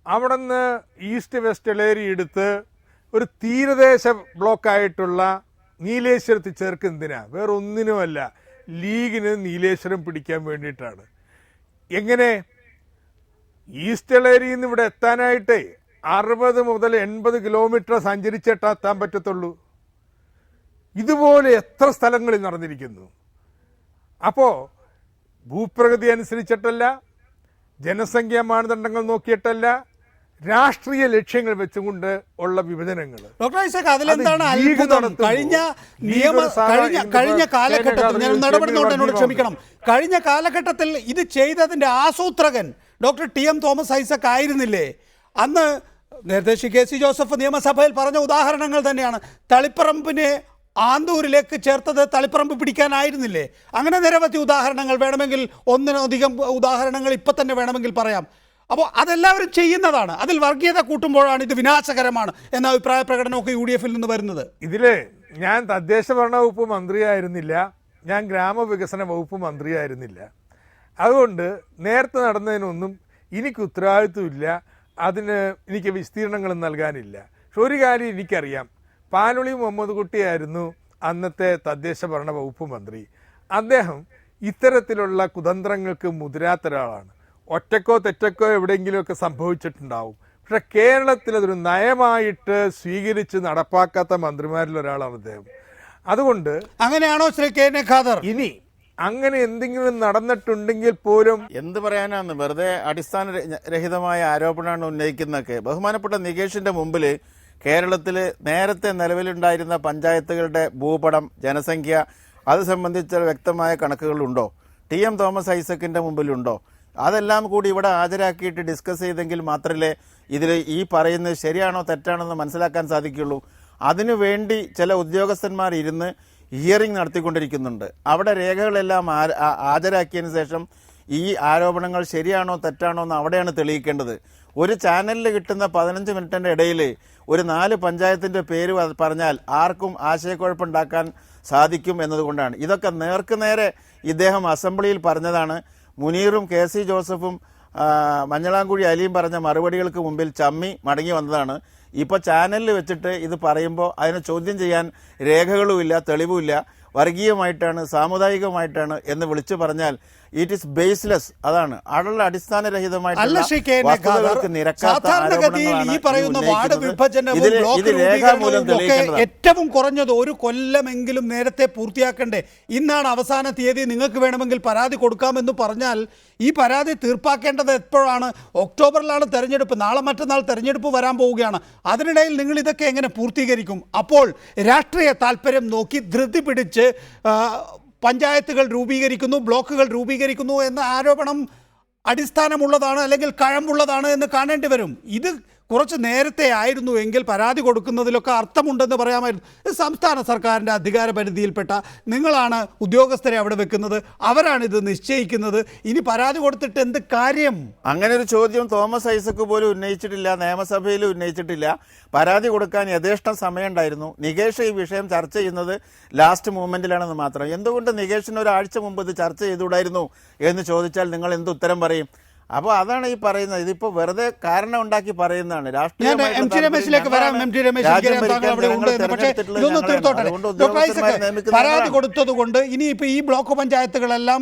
അവിടെ നിന്ന് ഈസ്റ്റ് വെസ്റ്റ് എളേരി എടുത്ത് ഒരു തീരദേശ ബ്ലോക്കായിട്ടുള്ള നീലേശ്വരത്ത് ചേർക്കുന്നതിനാ, വേറെ ഒന്നിനുമല്ല, ലീഗിന് നീലേശ്വരം പിടിക്കാൻ വേണ്ടിയിട്ടാണ്. എങ്ങനെ? ഈസ്റ്റ് എളേരിയിൽ നിന്ന് ഇവിടെ എത്താനായിട്ടേ 60 മുതൽ 80 കിലോമീറ്റർ സഞ്ചരിച്ചിട്ട് എത്താൻ പറ്റത്തുള്ളൂ. ഇതുപോലെ എത്ര സ്ഥലങ്ങളിൽ നടന്നിരിക്കുന്നു. അപ്പോൾ ഭൂപ്രകൃതി അനുസരിച്ചിട്ടല്ല, ജനസംഖ്യാ മാനദണ്ഡങ്ങൾ നോക്കിയിട്ടല്ല, രാഷ്ട്രീയ ലക്ഷ്യങ്ങൾ വെച്ചുകൊണ്ട് ഉള്ള വിഭജനങ്ങൾ. ഡോക്ടർ ഐസക്, അതിലെന്താണ് അത്ഭുതം? കഴിഞ്ഞ കാലഘട്ടത്തിൽ, ഞാൻ നടപടിനോട്ട് എന്നോട് ക്ഷമിക്കണം, കഴിഞ്ഞ കാലഘട്ടത്തിൽ ഇത് ചെയ്തതിന്റെ ആസൂത്രകൻ ഡോക്ടർ TM തോമസ് ഐസക് ആയിരുന്നില്ലേ? അന്ന് നേരത്തെ KC ജോസഫ് നിയമസഭയിൽ പറഞ്ഞ ഉദാഹരണങ്ങൾ തന്നെയാണ്. തളിപ്പറമ്പിനെ ആന്തൂരിലേക്ക് ചേർത്തത് തളിപ്പറമ്പ് പിടിക്കാനായിരുന്നില്ലേ? അങ്ങനെ നിരവധി ഉദാഹരണങ്ങൾ, വേണമെങ്കിൽ ഒന്നിനധികം ഉദാഹരണങ്ങൾ ഇപ്പം തന്നെ വേണമെങ്കിൽ പറയാം. അപ്പോൾ അതെല്ലാവരും ചെയ്യുന്നതാണ്. അതിൽ വർഗീയത കൂട്ടുമ്പോഴാണ് ഇത് വിനാശകരമാണ് എന്ന അഭിപ്രായ പ്രകടനമൊക്കെ UDF നിന്ന് വരുന്നത്. ഇതിൽ ഞാൻ തദ്ദേശ ഭരണ വകുപ്പ് മന്ത്രിയായിരുന്നില്ല, ഞാൻ ഗ്രാമവികസന വകുപ്പ് മന്ത്രിയായിരുന്നില്ല. അതുകൊണ്ട് നേരത്തെ നടന്നതിനൊന്നും എനിക്ക് ഉത്തരവാദിത്വമില്ല, അതിന് എനിക്ക് വിസ്തീർണങ്ങളും നൽകാനില്ല. പക്ഷെ ഒരു കാര്യം എനിക്കറിയാം, പാലുളി മുഹമ്മദ് കുട്ടിയായിരുന്നു അന്നത്തെ തദ്ദേശ ഭരണ വകുപ്പ് മന്ത്രി. അദ്ദേഹം ഇത്തരത്തിലുള്ള കുതന്ത്രങ്ങൾക്ക് മുതിരാത്ത ഒരാളാണ്. ഒറ്റക്കോ തെറ്റക്കോ എവിടെയെങ്കിലുമൊക്കെ സംഭവിച്ചിട്ടുണ്ടാവും. പക്ഷെ കേരളത്തിൽ അതൊരു നയമായിട്ട് സ്വീകരിച്ച് നടപ്പാക്കാത്ത മന്ത്രിമാരിൽ ഒരാളാണ് അദ്ദേഹം. അതുകൊണ്ട് അങ്ങനെയാണോ ശ്രീ KN ഖാദർ? ഇനി അങ്ങനെ എന്തെങ്കിലും നടന്നിട്ടുണ്ടെങ്കിൽ പോലും എന്ത് പറയാനാണ്, വെറുതെ അടിസ്ഥാനരഹിതമായ ആരോപണമാണ് ഉന്നയിക്കുന്നതൊക്കെ. ബഹുമാനപ്പെട്ട നികേഷിന്റെ മുമ്പിൽ കേരളത്തിൽ നേരത്തെ നിലവിലുണ്ടായിരുന്ന പഞ്ചായത്തുകളുടെ ഭൂപടം, ജനസംഖ്യ, അത് സംബന്ധിച്ച വ്യക്തമായ കണക്കുകളുണ്ടോ? TM Thomas ഐസക്കിന്റെ മുമ്പിലുണ്ടോ? അതെല്ലാം കൂടി ഇവിടെ ഹാജരാക്കിയിട്ട് ഡിസ്കസ് ചെയ്തെങ്കിൽ മാത്രമേ ഇതിൽ ഈ പറയുന്നത് ശരിയാണോ തെറ്റാണോ എന്ന് മനസ്സിലാക്കാൻ സാധിക്കുള്ളൂ. അതിനുവേണ്ടി ചില ഉദ്യോഗസ്ഥന്മാർ ഇരുന്ന് ഹിയറിംഗ് നടത്തിക്കൊണ്ടിരിക്കുന്നുണ്ട്. അവിടെ രേഖകളെല്ലാം ഹാജരാക്കിയതിന് ശേഷം ഈ ആരോപണങ്ങൾ ശരിയാണോ തെറ്റാണോ എന്ന് അവിടെയാണ് തെളിയിക്കേണ്ടത്. ഒരു ചാനലിൽ കിട്ടുന്ന 15 മിനിറ്റിൻ്റെ ഇടയിൽ ഒരു 4 പഞ്ചായത്തിൻ്റെ പേര് പറഞ്ഞാൽ ആർക്കും ആശയക്കുഴപ്പമുണ്ടാക്കാൻ സാധിക്കും എന്നതുകൊണ്ടാണ്. ഇതൊക്കെ നേർക്കുനേരെ ഇദ്ദേഹം അസംബ്ലിയിൽ പറഞ്ഞതാണ്. മുനീറും KC ജോസഫും മഞ്ഞളാംകുഴി അലിയും പറഞ്ഞ മറുപടികൾക്ക് മുമ്പിൽ ചമ്മി മടങ്ങി വന്നതാണ്. ഇപ്പോൾ ചാനലിൽ വെച്ചിട്ട് ഇത് പറയുമ്പോൾ അതിനെ ചോദ്യം ചെയ്യാൻ രേഖകളുമില്ല, തെളിവുമില്ല, വർഗീയമായിട്ടാണ്, സാമുദായികമായിട്ടാണ് എന്ന് വിളിച്ചു പറഞ്ഞാൽ ഇറ്റ് ഈസ് ബേസ്ലെസ്. അതാണ് അടല അടിസ്ഥാനരഹിതമായിട്ടുള്ള വസ്തുതകൾക്ക് നിരക്കാത്ത ആരോപണങ്ങളാണ് ഏറ്റവും കുറഞ്ഞത് 1 കൊല്ലമെങ്കിലും നേരത്തെ പൂർത്തിയാക്കണ്ടേ? ഇന്നാണ് അവസാന തീയതി, നിങ്ങൾക്ക് വേണമെങ്കിൽ പരാതി കൊടുക്കാമെന്ന് പറഞ്ഞാൽ ഈ പരാതി തീർപ്പാക്കേണ്ടത് എപ്പോഴാണ്? ഒക്ടോബറിലാണ് തെരഞ്ഞെടുപ്പ്, നാളെ മറ്റന്നാൾ തെരഞ്ഞെടുപ്പ് വരാൻ പോവുകയാണ്. അതിനിടയിൽ നിങ്ങൾ ഇതൊക്കെ എങ്ങനെ പൂർത്തീകരിക്കും? അപ്പോൾ രാഷ്ട്രീയ താല്പര്യം നോക്കി ധൃതി പിടിച്ച് പഞ്ചായത്തുകൾ രൂപീകരിക്കുന്നു, ബ്ലോക്കുകൾ രൂപീകരിക്കുന്നു എന്ന ആരോപണം അടിസ്ഥാനമുള്ളതാണ്, അല്ലെങ്കിൽ കഴമ്പുള്ളതാണ് എന്ന് കാണേണ്ടി വരും. ഇത് കുറച്ച് നേരത്തെ ആയിരുന്നു എങ്കിൽ പരാതി കൊടുക്കുന്നതിലൊക്കെ അർത്ഥമുണ്ടെന്ന് പറയാമായിരുന്നു. സംസ്ഥാന സർക്കാരിൻ്റെ അധികാര പരിധിയിൽപ്പെട്ട നിങ്ങളാണ് ഉദ്യോഗസ്ഥരെ അവിടെ വെക്കുന്നത്, അവരാണിത് നിശ്ചയിക്കുന്നത്. ഇനി പരാതി കൊടുത്തിട്ട് എന്ത് കാര്യം? അങ്ങനെ ഒരു ചോദ്യം തോമസ് ഐസക്ക് പോലും ഉന്നയിച്ചിട്ടില്ല, നിയമസഭയിൽ ഉന്നയിച്ചിട്ടില്ല. പരാതി കൊടുക്കാൻ യഥേഷ്ടം സമയമുണ്ടായിരുന്നു. നികേഷ് ഈ വിഷയം ചർച്ച ചെയ്യുന്നത് ലാസ്റ്റ് മൂമെന്റിലാണെന്ന് മാത്രം. എന്തുകൊണ്ട് നികേഷിന് ഒരാഴ്ച മുമ്പ് ഇത് ചർച്ച ചെയ്തുകൂടായിരുന്നു എന്ന് ചോദിച്ചാൽ നിങ്ങൾ എന്ത് ഉത്തരം പറയും? അപ്പോൾ അതാണ് ഈ പറയുന്നത്. ഇതിപ്പോ വെറുതെ കാരണം ഉണ്ടാക്കി പറയുന്നതാണ്. പരാതി കൊടുത്തത് കൊണ്ട് ഇനിയിപ്പോ ഈ ബ്ലോക്ക് പഞ്ചായത്തുകളെല്ലാം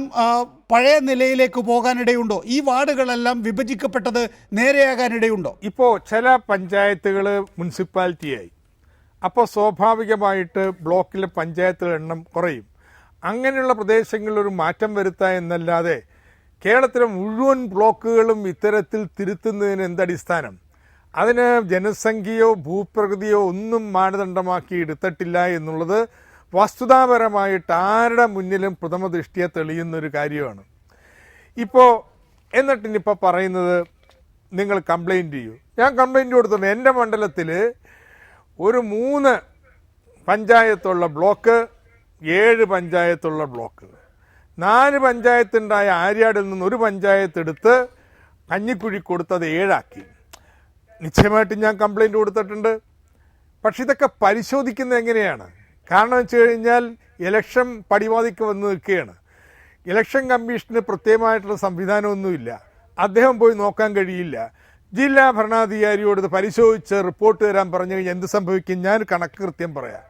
പഴയ നിലയിലേക്ക് പോകാനിടയുണ്ടോ? ഈ വാർഡുകളെല്ലാം വിഭജിക്കപ്പെട്ടത് നേരെയാകാനിടയുണ്ടോ? ഇപ്പോൾ ചില പഞ്ചായത്തുകൾ മുനിസിപ്പാലിറ്റിയായി, അപ്പോൾ സ്വാഭാവികമായിട്ട് ബ്ലോക്കിലെ പഞ്ചായത്തുകളുടെ എണ്ണം കുറയും. അങ്ങനെയുള്ള പ്രദേശങ്ങളിൽ ഒരു മാറ്റം വരുത്തുക എന്നല്ലാതെ കേരളത്തിലെ മുഴുവൻ ബ്ലോക്കുകളും ഇത്തരത്തിൽ തിരുത്തുന്നതിന് എന്തടിസ്ഥാനം? അതിന് ജനസംഖ്യയോ ഭൂപ്രകൃതിയോ ഒന്നും മാനദണ്ഡമാക്കി എടുത്തിട്ടില്ല എന്നുള്ളത് വസ്തുതാപരമായിട്ട് ആരുടെ മുന്നിലും പ്രഥമ ദൃഷ്ടിയെ തെളിയുന്നൊരു കാര്യമാണ്. ഇപ്പോൾ എന്നിട്ടിനിപ്പോൾ പറയുന്നത് നിങ്ങൾ കംപ്ലൈൻറ്റ് ചെയ്യൂ. ഞാൻ കംപ്ലൈൻറ്റ് കൊടുത്തിട്ടുണ്ട്. എൻ്റെ മണ്ഡലത്തിൽ ഒരു 3 പഞ്ചായത്തുള്ള ബ്ലോക്ക്, 7 പഞ്ചായത്തുള്ള ബ്ലോക്ക്, 4 പഞ്ചായത്തുണ്ടായ ആര്യാടിൽ നിന്ന് ഒരു പഞ്ചായത്ത് എടുത്ത് കഞ്ഞിക്കുഴി കൊടുത്തത് 7 ആക്കി. നിശ്ചയമായിട്ടും ഞാൻ കംപ്ലൈൻറ്റ് കൊടുത്തിട്ടുണ്ട്. പക്ഷെ ഇതൊക്കെ പരിശോധിക്കുന്നത് എങ്ങനെയാണ്? കാരണം വെച്ച് കഴിഞ്ഞാൽ ഇലക്ഷൻ പടിവാതിക്ക് വന്ന് നിൽക്കുകയാണ്. ഇലക്ഷൻ കമ്മീഷന് പ്രത്യേകമായിട്ടുള്ള സംവിധാനമൊന്നുമില്ല. അദ്ദേഹം പോയി നോക്കാൻ കഴിയില്ല. ജില്ലാ ഭരണാധികാരിയോട് ഇത് പരിശോധിച്ച് റിപ്പോർട്ട് തരാൻ പറഞ്ഞു കഴിഞ്ഞാൽ എന്ത് സംഭവിക്കും? ഞാൻ കണക്ക് കൃത്യം പറയാം.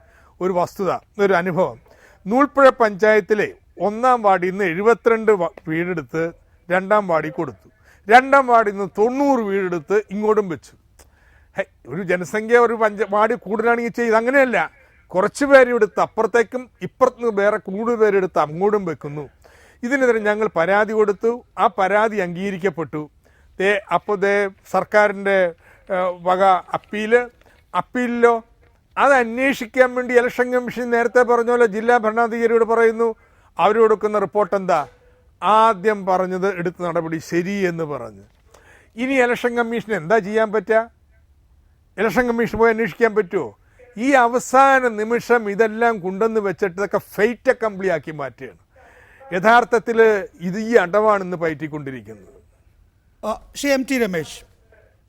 ഒരു വസ്തുത, ഒരു അനുഭവം. നൂൽപ്പുഴ പഞ്ചായത്തിലെ 1-ാം വാർഡിൽ നിന്ന് 72 വീടെടുത്ത് 2-ാം വാർഡിൽ കൊടുത്തു. 2-ാം വാർഡിൽ നിന്ന് 90 വീടെടുത്ത് ഇങ്ങോട്ടും വെച്ചു. ഒരു ജനസംഖ്യ ഒരു വാർഡിൽ കൂടുതലാണെങ്കിൽ ചെയ്ത് അങ്ങനെയല്ല. കുറച്ച് പേരെടുത്ത് അപ്പുറത്തേക്കും ഇപ്പുറത്തുനിന്ന് വേറെ കൂടുതൽ പേരെടുത്ത് അങ്ങോട്ടും വെക്കുന്നു. ഇതിനെതിരെ ഞങ്ങൾ പരാതി കൊടുത്തു. ആ പരാതി അംഗീകരിക്കപ്പെട്ടു. അപ്പോൾ സർക്കാരിൻ്റെ വക അപ്പീലിലോ അത് അന്വേഷിക്കാൻ വേണ്ടി ഇലക്ഷൻ കമ്മീഷൻ നേരത്തെ പറഞ്ഞ പോലെ ജില്ലാ ഭരണാധികാരിയോട് പറയുന്നു. അവർ കൊടുക്കുന്ന റിപ്പോർട്ട് എന്താ? ആദ്യം പറഞ്ഞത് എടുത്ത നടപടി ശരി എന്ന് പറഞ്ഞു. ഇനി ഇലക്ഷൻ കമ്മീഷന് എന്താ ചെയ്യാൻ പറ്റുക? ഇലക്ഷൻ കമ്മീഷൻ പോയി അന്വേഷിക്കാൻ പറ്റുമോ? ഈ അവസാന നിമിഷം ഇതെല്ലാം കൊണ്ടുവന്ന് വെച്ചിട്ട് ഇതൊക്കെ ഫെയ്റ്റ് അക്കംപ്ലി ആക്കി മാറ്റുകയാണ്. യഥാർത്ഥത്തിൽ ഇത് ഈ അടവാണെന്ന് പയറ്റിക്കൊണ്ടിരിക്കുന്നത്. ശ്രീ എം ടി രമേശ്,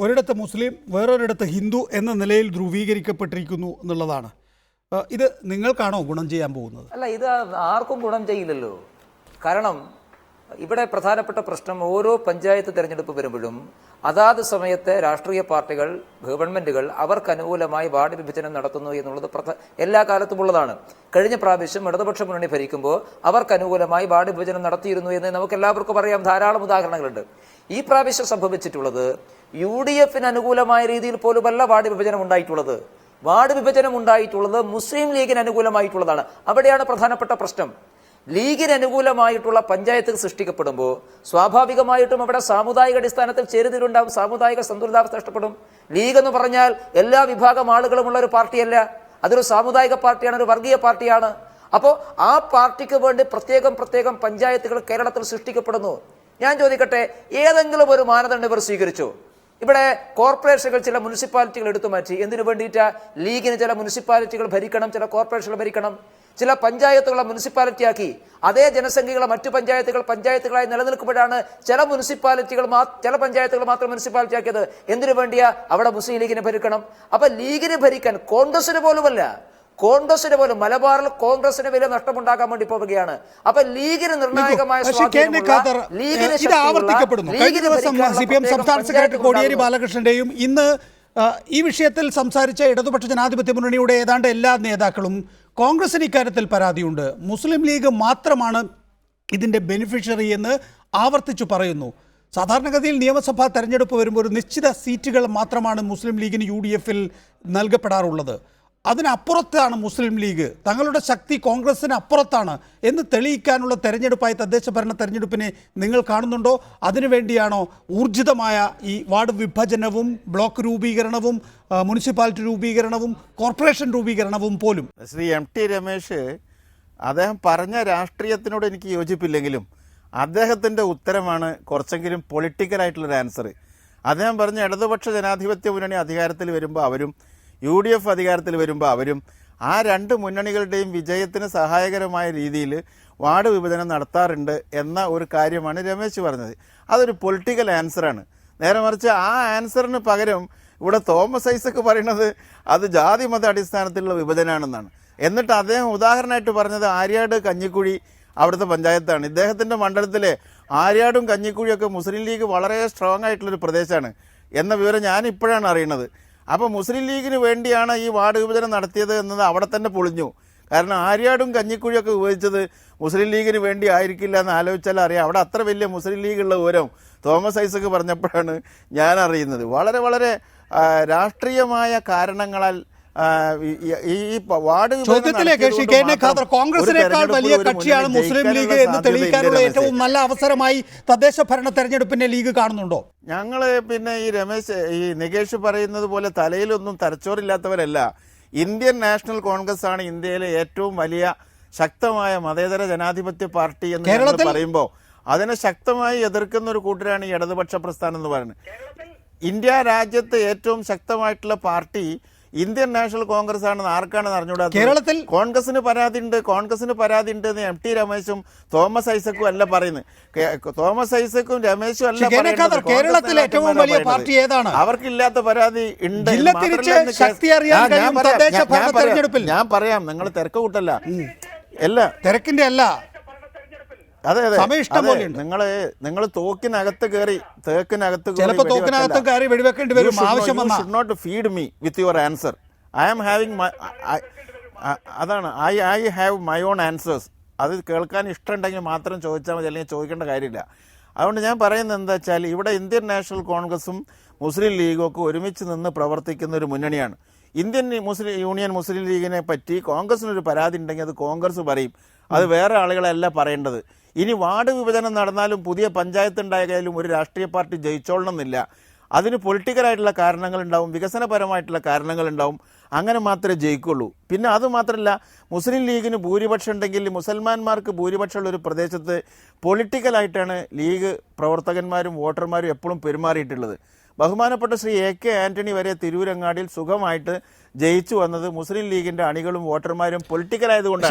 ഒരിടത്ത് മുസ്ലിം വേറൊരിടത്ത് ഹിന്ദു എന്ന നിലയിൽ ധ്രുവീകരിക്കപ്പെട്ടിരിക്കുന്നു എന്നുള്ളതാണ്. ഇത് നിങ്ങൾക്കാണോ ഗുണം ചെയ്യാൻ പോകുന്നത്? അല്ല, ഇത് ആർക്കും ഗുണം ചെയ്യില്ലല്ലോ. കാരണം ഇവിടെ പ്രധാനപ്പെട്ട പ്രശ്നം ഓരോ പഞ്ചായത്ത് തിരഞ്ഞെടുപ്പ് വരുമ്പോഴും അതാത് സമയത്തെ രാഷ്ട്രീയ പാർട്ടികൾ, ഗവൺമെന്റുകൾ അവർക്ക് അനുകൂലമായി വാർഡ് വിഭജനം നടത്തുന്നു എന്നുള്ളത് എല്ലാ കാലത്തും ഉള്ളതാണ്. കഴിഞ്ഞ പ്രാവശ്യം ഇടതുപക്ഷ മുന്നണി ഭരിക്കുമ്പോൾ അവർക്ക് അനുകൂലമായി വാർഡ് വിഭജനം നടത്തിയിരുന്നു എന്ന് നമുക്ക് എല്ലാവർക്കും അറിയാം. ധാരാളം ഉദാഹരണങ്ങളുണ്ട്. ഈ പ്രാവശ്യം സംഭവിച്ചിട്ടുള്ളത് UDF അനുകൂലമായ രീതിയിൽ പോലുമല്ല വാർഡ് വിഭജനം ഉണ്ടായിട്ടുള്ളത്. വാർഡ് വിഭജനം ഉണ്ടായിട്ടുള്ളത് മുസ്ലിം ലീഗിന് അനുകൂലമായിട്ടുള്ളതാണ്. അവിടെയാണ് പ്രധാനപ്പെട്ട പ്രശ്നം. ലീഗിന് അനുകൂലമായിട്ടുള്ള പഞ്ചായത്ത് സൃഷ്ടിക്കപ്പെടുമ്പോൾ സ്വാഭാവികമായിട്ടും അവിടെ സാമുദായിക അടിസ്ഥാനത്തിൽ ചേരുതിരുണ്ടാവും, സാമുദായിക സന്തുലിതാവസ്ഥ നഷ്ടപ്പെടും. ലീഗ് എന്ന് പറഞ്ഞാൽ എല്ലാ വിഭാഗം ആളുകളുമുള്ള ഒരു പാർട്ടിയല്ല. അതൊരു സാമുദായിക പാർട്ടിയാണ്, ഒരു വർഗീയ പാർട്ടിയാണ്. അപ്പോൾ ആ പാർട്ടിക്ക് വേണ്ടി പ്രത്യേകം പഞ്ചായത്തുകൾ കേരളത്തിൽ സൃഷ്ടിക്കപ്പെടുന്നു. ഞാൻ ചോദിക്കട്ടെ, ഏതെങ്കിലും ഒരു മാനദണ്ഡം ഇവർ സ്വീകരിച്ചോ? ഇവിടെ കോർപ്പറേഷനുകൾ ചില മുനിസിപ്പാലിറ്റികൾ എടുത്തു മാറ്റി. എന്തിനു വേണ്ടിയിട്ടാ? ലീഗിന് ചില മുനിസിപ്പാലിറ്റികൾ ഭരിക്കണം, ചില കോർപ്പറേഷനുകൾ ഭരിക്കണം. ചില പഞ്ചായത്തുകളെ മുനിസിപ്പാലിറ്റി ആക്കി. അതേ ജനസംഖ്യകളെ മറ്റു പഞ്ചായത്തുകളായി നിലനിൽക്കുമ്പോഴാണ് ചില പഞ്ചായത്തുകൾ മാത്രം മുനിസിപ്പാലിറ്റി ആക്കിയത്. എന്തിനു വേണ്ടിയാ? അവിടെ മുസ്ലിം ലീഗിനെ ഭരിക്കണം. അപ്പൊ ലീഗിനെ ഭരിക്കാൻ കോൺഗ്രസിന് പോലും മലബാറിൽ കോൺഗ്രസിന് വലിയ നഷ്ടമുണ്ടാക്കാൻ വേണ്ടി പോവുകയാണ്. അപ്പൊ ലീഗിന് നിർണായകമായ ഇത് ആവർത്തിക്കപ്പെടുന്നു. കഴിഞ്ഞ ദിവസം CPM സംസ്ഥാന സെക്രട്ടറി കോടിയേരി ബാലകൃഷ്ണന്റെയും ഇന്ന് ഈ വിഷയത്തിൽ സംസാരിച്ച ഇടതുപക്ഷ ജനാധിപത്യ മുന്നണിയുടെ ഏതാണ്ട് എല്ലാ നേതാക്കളും കോൺഗ്രസിന് ഇക്കാര്യത്തിൽ പരാതിയുണ്ട്. മുസ്ലിം ലീഗ് മാത്രമാണ് ഇതിൻ്റെ ബെനിഫിഷ്യറി എന്ന് ആവർത്തിച്ചു പറയുന്നു. സാധാരണഗതിയിൽ നിയമസഭാ തെരഞ്ഞെടുപ്പ് വരുമ്പോൾ ഒരു നിശ്ചിത സീറ്റുകൾ മാത്രമാണ് മുസ്ലിം ലീഗിന് UDFൽ നൽകപ്പെടാറുള്ളത്. അതിനപ്പുറത്താണ് മുസ്ലിം ലീഗ്. തങ്ങളുടെ ശക്തി കോൺഗ്രസിന് അപ്പുറത്താണ് എന്ന് തെളിയിക്കാനുള്ള തെരഞ്ഞെടുപ്പായി തദ്ദേശ ഭരണ തെരഞ്ഞെടുപ്പിനെ നിങ്ങൾ കാണുന്നുണ്ടോ? അതിനുവേണ്ടിയാണോ ഊർജിതമായ ഈ വാർഡ് വിഭജനവും ബ്ലോക്ക് രൂപീകരണവും മുനിസിപ്പാലിറ്റി രൂപീകരണവും കോർപ്പറേഷൻ രൂപീകരണവും പോലും? ശ്രീ MT രമേശ് അദ്ദേഹം പറഞ്ഞ രാഷ്ട്രീയത്തിനോട് എനിക്ക് യോജിപ്പില്ലെങ്കിലും അദ്ദേഹത്തിൻ്റെ ഉത്തരമാണ് കുറച്ചെങ്കിലും പൊളിറ്റിക്കലായിട്ടുള്ളൊരു ആൻസർ. അദ്ദേഹം പറഞ്ഞ ഇടതുപക്ഷ ജനാധിപത്യ മുന്നണി അധികാരത്തിൽ വരുമ്പോൾ അവരും UDF അധികാരത്തിൽ വരുമ്പോൾ അവരും ആ 2 മുന്നണികളുടെയും വിജയത്തിന് സഹായകരമായ രീതിയിൽ വാർഡ് വിഭജനം നടത്താറുണ്ട് എന്ന ഒരു കാര്യമാണ് രമേശ് പറഞ്ഞത്. അതൊരു പൊളിറ്റിക്കൽ ആൻസറാണ്. നേരെ മറിച്ച് ആ ആൻസറിന് പകരം ഇവിടെ തോമസ് ഐസക് പറയുന്നത് അത് ജാതി മത അടിസ്ഥാനത്തിലുള്ള വിഭജനമാണെന്നാണ്. എന്നിട്ട് അദ്ദേഹം ഉദാഹരണമായിട്ട് പറഞ്ഞത് ആര്യാട് കഞ്ഞിക്കുഴി അവിടുത്തെ പഞ്ചായത്താണ്. ഇദ്ദേഹത്തിൻ്റെ മണ്ഡലത്തിലെ ആര്യാടും കഞ്ഞിക്കുഴിയൊക്കെ മുസ്ലിം ലീഗ് വളരെ സ്ട്രോങ് ആയിട്ടുള്ളൊരു പ്രദേശമാണ് എന്ന വിവരം ഞാൻ ഇപ്പോഴാണ് അറിയുന്നത്. അപ്പോൾ മുസ്ലിം ലീഗിന് വേണ്ടിയാണ് ഈ വാർഡ് വിഭജനം നടത്തിയത് എന്നത് അവിടെ തന്നെ പൊളിഞ്ഞു. കാരണം ആര്യാടും കഞ്ഞിക്കുഴിയൊക്കെ ഉപയോഗിച്ചത് മുസ്ലിം ലീഗിന് വേണ്ടി ആയിരിക്കില്ല എന്ന് ആലോചിച്ചാൽ അറിയാം. അവിടെ അത്ര വലിയ മുസ്ലിം ലീഗുള്ള വിവരം തോമസ് ഐസക് പറഞ്ഞപ്പോഴാണ് ഞാൻ അറിയുന്നത്. വളരെ വളരെ രാഷ്ട്രീയമായ കാരണങ്ങളാൽ ഈ വാർഡ് ചോദ്യത്തിലേക്ക് ശ്രീ കെ എൻ ഖാദർ, കോൺഗ്രസിനേക്കാൾ വലിയ കക്ഷിയാണ് മുസ്ലിം ലീഗ് എന്ന് തെളിയിക്കാനുള്ള ഏറ്റവും നല്ല അവസരമായി തദ്ദേശ ഭരണ തെരഞ്ഞെടുപ്പിനെ ലീഗ് കാണുന്നുണ്ടോ? ഞങ്ങൾ പിന്നെ ഈ നികേഷ് പറയുന്നത് പോലെ തലയിലൊന്നും തലച്ചോറില്ലാത്തവരല്ല. ഇന്ത്യൻ നാഷണൽ കോൺഗ്രസ് ആണ് ഇന്ത്യയിലെ ഏറ്റവും വലിയ ശക്തമായ മതേതര ജനാധിപത്യ പാർട്ടി എന്ന് ഞങ്ങൾ പറയുമ്പോൾ അതിനെ ശക്തമായി എതിർക്കുന്ന ഒരു കൂട്ടരാണ് ഈ ഇടതുപക്ഷ പ്രസ്ഥാനം എന്ന് പറയുന്നത്. ഇന്ത്യ രാജ്യത്തെ ഏറ്റവും ശക്തമായിട്ടുള്ള പാർട്ടി ഇന്ത്യൻ നാഷണൽ കോൺഗ്രസ് ആണെന്ന് ആർക്കാണെന്ന് അറിഞ്ഞുകൂടാ. കേരളത്തിൽ കോൺഗ്രസിന് പരാതി ഉണ്ട് എന്ന് എം ടി രമേശും തോമസ് ഐസക്കും അല്ല പറയുന്നത്. തോമസ് ഐസക്കും രമേശും അല്ല കേരളത്തിലെ ഏറ്റവും വലിയ പാർട്ടി ഏതാണ്? അവർക്കില്ലാത്ത പരാതി ഉണ്ട്. ഞാൻ പറയാം, നിങ്ങൾ തിരക്ക് കൂട്ടല്ല, എല്ലാ തിരക്കിന്റെ അല്ല. അതെ അതെ, നിങ്ങള് തോക്കിനകത്ത് കയറി വെടിവെക്കേണ്ടി വരും. ആവശ്യം വന്നാൽ should not feed me with your answer. I am having അതാണ് I have my own answers. അത് കേൾക്കാൻ ഇഷ്ടമുണ്ടെങ്കിൽ മാത്രം ചോദിച്ചാൽ മതി, അല്ലെങ്കിൽ ചോദിക്കേണ്ട കാര്യമില്ല. അതുകൊണ്ട് ഞാൻ പറയുന്നത് എന്താ വെച്ചാൽ, ഇവിടെ ഇന്ത്യൻ നാഷണൽ കോൺഗ്രസും മുസ്ലിം ലീഗും ഒക്കെ ഒരുമിച്ച് നിന്ന് പ്രവർത്തിക്കുന്ന ഒരു മുന്നണിയാണ്. ഇന്ത്യൻ യൂണിയൻ മുസ്ലിം ലീഗിനെ പറ്റി കോൺഗ്രസിനൊരു പരാതി ഉണ്ടെങ്കിൽ അത് കോൺഗ്രസ് പറയും, അത് വേറെ ആളുകളല്ല പറയേണ്ടത്. ഇനി വാർഡ് വിഭജനം നടന്നാലും പുതിയ പഞ്ചായത്ത് ഉണ്ടായാലും ഒരു രാഷ്ട്രീയ പാർട്ടി ജയിച്ചോളണമെന്നില്ല. അതിന് പൊളിറ്റിക്കലായിട്ടുള്ള കാരണങ്ങളുണ്ടാവും, വികസനപരമായിട്ടുള്ള കാരണങ്ങളുണ്ടാവും. അങ്ങനെ മാത്രമേ ജയിക്കുള്ളൂ. പിന്നെ അതുമാത്രമല്ല, മുസ്ലിം ലീഗിന് ഭൂരിപക്ഷം ഉണ്ടെങ്കിൽ മുസൽമാന്മാർക്ക് ഭൂരിപക്ഷമുള്ള ഒരു പ്രദേശത്ത് പൊളിറ്റിക്കലായിട്ടാണ് ലീഗ് പ്രവർത്തകന്മാരും വോട്ടർമാരും എപ്പോഴും പെരുമാറിയിട്ടുള്ളത്. ബഹുമാനപ്പെട്ട ശ്രീ AK ആന്റണി വരെ തിരൂരങ്ങാടിയിൽ സുഖമായിട്ട് ജയിച്ചു വന്നത് മുസ്ലിം ലീഗിന്റെ അണികളും വോട്ടർമാരും പൊളിറ്റിക്കൽ ആയതുകൊണ്ടാണ്.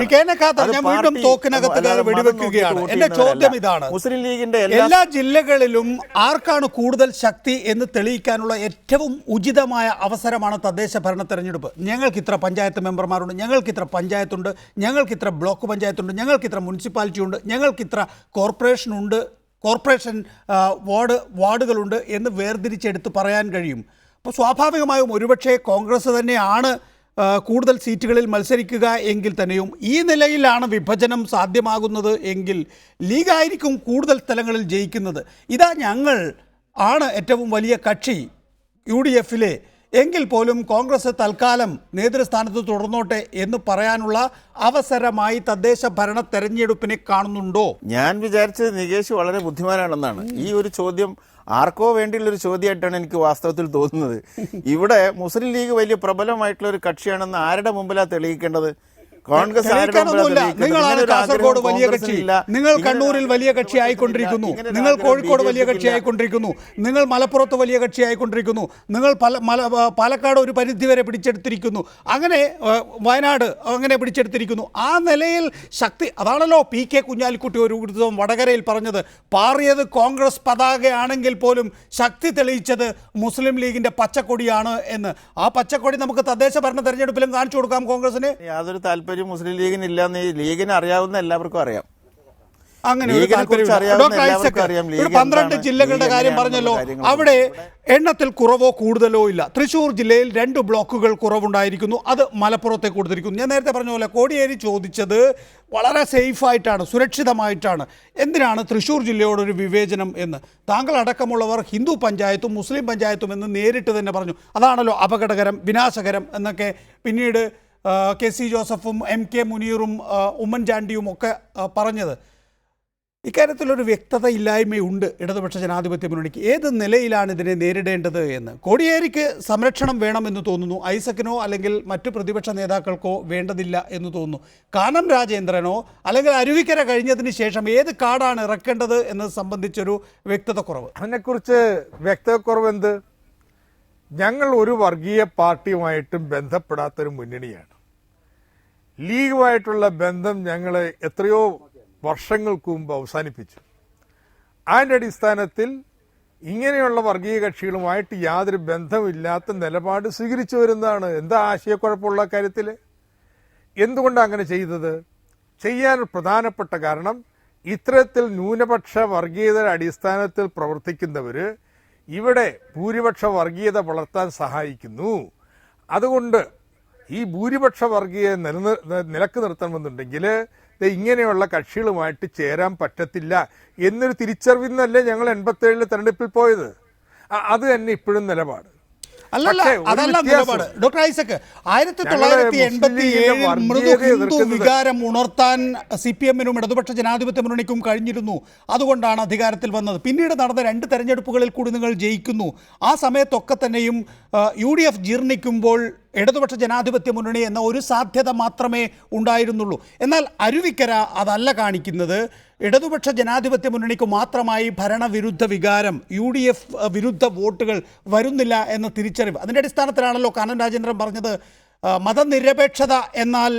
എന്റെ ചോദ്യം ഇതാണ്, മുസ്ലിം ലീഗിന്റെ എല്ലാ ജില്ലകളിലും ആർക്കാണ് കൂടുതൽ ശക്തി എന്ന് തെളിയിക്കാനുള്ള ഏറ്റവും ഉചിതമായ അവസരമാണ് തദ്ദേശ ഭരണ തെരഞ്ഞെടുപ്പ്. ഞങ്ങൾക്ക് ഇത്ര പഞ്ചായത്ത് മെമ്പർമാരുണ്ട്, ഞങ്ങൾക്ക് ഇത്ര പഞ്ചായത്തുണ്ട്, ഞങ്ങൾക്ക് ഇത്ര ബ്ലോക്ക് പഞ്ചായത്തുണ്ട്, ഞങ്ങൾക്ക് ഇത്ര മുനിസിപ്പാലിറ്റി ഉണ്ട്, ഞങ്ങൾക്ക് ഇത്ര കോർപ്പറേഷൻ വാർഡുകളുണ്ട് എന്ന് വേർതിരിച്ചെടുത്ത് പറയാൻ കഴിയും. അപ്പോൾ സ്വാഭാവികമായും ഒരുപക്ഷെ കോൺഗ്രസ് തന്നെയാണ് കൂടുതൽ സീറ്റുകളിൽ മത്സരിക്കുക എങ്കിൽ തന്നെയും ഈ നിലയിലാണ് വിഭജനം സാധ്യമാകുന്നത് എങ്കിൽ ലീഗായിരിക്കും കൂടുതൽ സ്ഥലങ്ങളിൽ ജയിക്കുന്നത്. ഇതാ ഞങ്ങൾ ആണ് ഏറ്റവും വലിയ കക്ഷി UDF എങ്കിൽ പോലും കോൺഗ്രസ് തൽക്കാലം നേതൃസ്ഥാനത്ത് തുടർന്നോട്ടെ എന്ന് പറയാനുള്ള അവസരമായി തദ്ദേശ ഭരണ തെരഞ്ഞെടുപ്പിനെ കാണുന്നുണ്ടോ? ഞാൻ വിചാരിച്ചത് നികേഷ് വളരെ ബുദ്ധിമാനാണെന്നാണ്. ഈ ഒരു ചോദ്യം ആർക്കോ വേണ്ടിയുള്ളൊരു ചോദ്യമായിട്ടാണ് എനിക്ക് വാസ്തവത്തിൽ തോന്നുന്നത്. ഇവിടെ മുസ്ലിം ലീഗ് വലിയ പ്രബലമായിട്ടുള്ള ഒരു കക്ഷിയാണെന്ന് ആരുടെ മുമ്പിലാണ് തെളിയിക്കേണ്ടത്? കോൺഗ്രസ് നിങ്ങളാണ് കാസർഗോഡ് വലിയ കക്ഷി, നിങ്ങൾ കണ്ണൂരിൽ വലിയ കക്ഷി ആയിക്കൊണ്ടിരിക്കുന്നു, നിങ്ങൾ കോഴിക്കോട് വലിയ കക്ഷി ആയിക്കൊണ്ടിരിക്കുന്നു, നിങ്ങൾ മലപ്പുറത്ത് വലിയ കക്ഷി ആയിക്കൊണ്ടിരിക്കുന്നു, നിങ്ങൾ പാലക്കാട് ഒരു പരിധിവരെ പിടിച്ചെടുത്തിരിക്കുന്നു, അങ്ങനെ വയനാട് അങ്ങനെ പിടിച്ചെടുത്തിരിക്കുന്നു. ആ നിലയിൽ ശക്തി, അതാണല്ലോ PK കുഞ്ഞാലിക്കുട്ടി ഒരു ദിവസം വടകരയിൽ പറഞ്ഞത്. പാറിയത് കോൺഗ്രസ് പതാകയാണെങ്കിൽ പോലും ശക്തി തെളിയിച്ചത് മുസ്ലിം ലീഗിന്റെ പച്ചക്കൊടിയാണ് എന്ന്. ആ പച്ചക്കൊടി നമുക്ക് തദ്ദേശ ഭരണ തെരഞ്ഞെടുപ്പിലും കാണിച്ചു കൊടുക്കാം കോൺഗ്രസിന്. യാതൊരു താല്പര്യം മുസ്ലിം ലീഗിന് ഇല്ലെന്ന് ലീഗിന് അറിയാവുന്ന എല്ലാവർക്കും അറിയാം. അങ്ങനെ 12 ജില്ലകളുടെ കാര്യം പറഞ്ഞല്ലോ, അവിടെ എണ്ണത്തിൽ കുറവോ കൂടുതലോ ഇല്ല. തൃശ്ശൂർ ജില്ലയിൽ 2 ബ്ലോക്കുകൾ കുറവുണ്ടായിരിക്കുന്നു, അത് മലപ്പുറത്തെ കൊടുത്തിരിക്കുന്നു. ഞാൻ നേരത്തെ പറഞ്ഞ പോലെ കോടിയേരി ചോദിച്ചത് വളരെ സേഫായിട്ടാണ്, സുരക്ഷിതമായിട്ടാണ്. എന്തിനാണ് തൃശ്ശൂർ ജില്ലയോടൊരു വിവേചനം എന്ന്. താങ്കൾ അടക്കമുള്ളവർ ഹിന്ദു പഞ്ചായത്തും മുസ്ലിം പഞ്ചായത്തും എന്ന് നേരിട്ട് തന്നെ പറഞ്ഞു. അതാണല്ലോ അപകടകരം, വിനാശകരം എന്നൊക്കെ പിന്നീട് KC ജോസഫും MK മുനീറും ഉമ്മൻചാണ്ടിയും ഒക്കെ പറഞ്ഞത്. ഇക്കാര്യത്തിലൊരു വ്യക്തതയില്ലായ്മയുണ്ട് ഇടതുപക്ഷ ജനാധിപത്യ മുന്നണിക്ക്. ഏത് നിലയിലാണ് ഇതിനെ നേരിടേണ്ടത് എന്ന്. കോടിയേരിക്ക് സംരക്ഷണം വേണമെന്ന് തോന്നുന്നു, ഐസക്കിനോ അല്ലെങ്കിൽ മറ്റു പ്രതിപക്ഷ നേതാക്കൾക്കോ വേണ്ടതില്ല എന്ന് തോന്നുന്നു. കാനം രാജേന്ദ്രനോ അല്ലെങ്കിൽ അരുവിക്കര കഴിഞ്ഞതിന് ശേഷം ഏത് കാർഡാണ് ഇറക്കേണ്ടത് എന്നത് സംബന്ധിച്ചൊരു വ്യക്തത കുറവ്. അതിനെക്കുറിച്ച് വ്യക്തതക്കുറവ് എന്ത്? ഞങ്ങൾ ഒരു വർഗീയ പാർട്ടിയുമായിട്ടും ബന്ധപ്പെടാത്തൊരു മുന്നണിയാണ്. ലീഗുമായിട്ടുള്ള ബന്ധം ഞങ്ങൾ എത്രയോ വർഷങ്ങൾക്ക് മുമ്പ് അവസാനിപ്പിച്ചു. അതിൻ്റെ അടിസ്ഥാനത്തിൽ ഇങ്ങനെയുള്ള വർഗീയ കക്ഷികളുമായിട്ട് യാതൊരു ബന്ധമില്ലാത്ത നിലപാട് സ്വീകരിച്ചു വരുന്നതാണ്. എന്താ ആശയക്കുഴപ്പമുള്ള കാര്യത്തിൽ? എന്തുകൊണ്ടാണ് അങ്ങനെ ചെയ്തത്? ചെയ്യാൻ പ്രധാനപ്പെട്ട കാരണം, ഇത്തരത്തിൽ ന്യൂനപക്ഷ വർഗീയതയുടെ അടിസ്ഥാനത്തിൽ പ്രവർത്തിക്കുന്നവർ ഇവിടെ ഭൂരിപക്ഷ വർഗീയത വളർത്താൻ സഹായിക്കുന്നു. അതുകൊണ്ട് ഈ ഭൂരിപക്ഷ വർഗീയത നിലക്ക് നിർത്തണമെന്നുണ്ടെങ്കിൽ ഇങ്ങനെയുള്ള കക്ഷികളുമായിട്ട് ചേരാൻ പറ്റത്തില്ല എന്നൊരു തിരിച്ചറിവിന്നല്ലേ ഞങ്ങൾ 87 തെരഞ്ഞെടുപ്പിൽ പോയത്. അത് തന്നെ ഇപ്പോഴും നിലപാട്. അല്ലല്ല, അതല്ല നിലപാട് ഡോക്ടർ ഐസക്. 1987 മൃദു ഹിന്ദു വികാരം ഉണർത്താൻ CPM-നും ഇടതുപക്ഷ ജനാധിപത്യ മുന്നണിക്കും കഴിഞ്ഞിരുന്നു. അതുകൊണ്ടാണ് അധികാരത്തിൽ വന്നത്. പിന്നീട് നടന്ന 2 തെരഞ്ഞെടുപ്പുകളിൽ കൂടി നിങ്ങൾ ജയിക്കുന്നു. ആ സമയത്തൊക്കെ തന്നെയും UDF ജീർണിക്കുമ്പോൾ ഇടതുപക്ഷ ജനാധിപത്യ മുന്നണി എന്ന ഒരു സാധ്യത മാത്രമേ ഉണ്ടായിരുന്നുള്ളൂ. എന്നാൽ അരുവിക്കര അതല്ല കാണിക്കുന്നത്. ഇടതുപക്ഷ ജനാധിപത്യ മുന്നണിക്ക് മാത്രമായി ഭരണവിരുദ്ധ വികാരം, UDF വിരുദ്ധ വോട്ടുകൾ വരുന്നില്ല എന്ന തിരിച്ചറിവ്. അതിൻ്റെ അടിസ്ഥാനത്തിലാണല്ലോ കാനം രാജേന്ദ്രൻ പറഞ്ഞത് മതനിരപേക്ഷത എന്നാൽ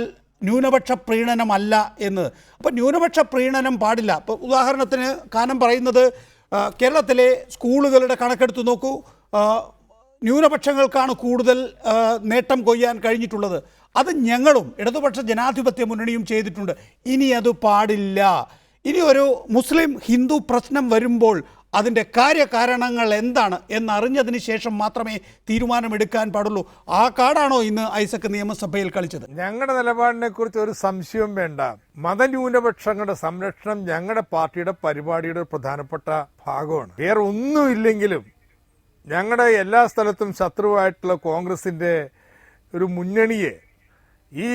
ന്യൂനപക്ഷ പ്രീണനമല്ല എന്ന്. അപ്പോൾ ന്യൂനപക്ഷ പ്രീണനം പാടില്ല. ഇപ്പോൾ ഉദാഹരണത്തിന് കാനം പറയുന്നത് കേരളത്തിലെ സ്കൂളുകളുടെ കണക്കെടുത്ത് നോക്കൂ, ന്യൂനപക്ഷങ്ങൾക്കാണ് കൂടുതൽ നേട്ടം കൊയ്യാൻ കഴിഞ്ഞിട്ടുള്ളത്. അത് ഞങ്ങളും ഇടതുപക്ഷ ജനാധിപത്യ മുന്നണിയും ചെയ്തിട്ടുണ്ട്. ഇനി അത് പാടില്ല. ഇനി ഒരു മുസ്ലിം ഹിന്ദു പ്രശ്നം വരുമ്പോൾ അതിൻ്റെ കാര്യകാരണങ്ങൾ എന്താണ് എന്നറിഞ്ഞതിന് ശേഷം മാത്രമേ തീരുമാനമെടുക്കാൻ പാടുള്ളൂ. ആ കാർഡാണോ ഇന്ന് ഐസക് നിയമസഭയിൽ കളിച്ചത്? ഞങ്ങളുടെ നിലപാടിനെ കുറിച്ച് ഒരു സംശയവും വേണ്ട. മതന്യൂനപക്ഷങ്ങളുടെ സംരക്ഷണം ഞങ്ങളുടെ പാർട്ടിയുടെ പരിപാടിയുടെ പ്രധാനപ്പെട്ട ഭാഗമാണ്. വേറെ ഒന്നുമില്ലെങ്കിലും ഞങ്ങളുടെ എല്ലാ സ്ഥലത്തും ശത്രുവായിട്ടുള്ള കോൺഗ്രസിന്റെ ഒരു മുന്നണിയെ ഈ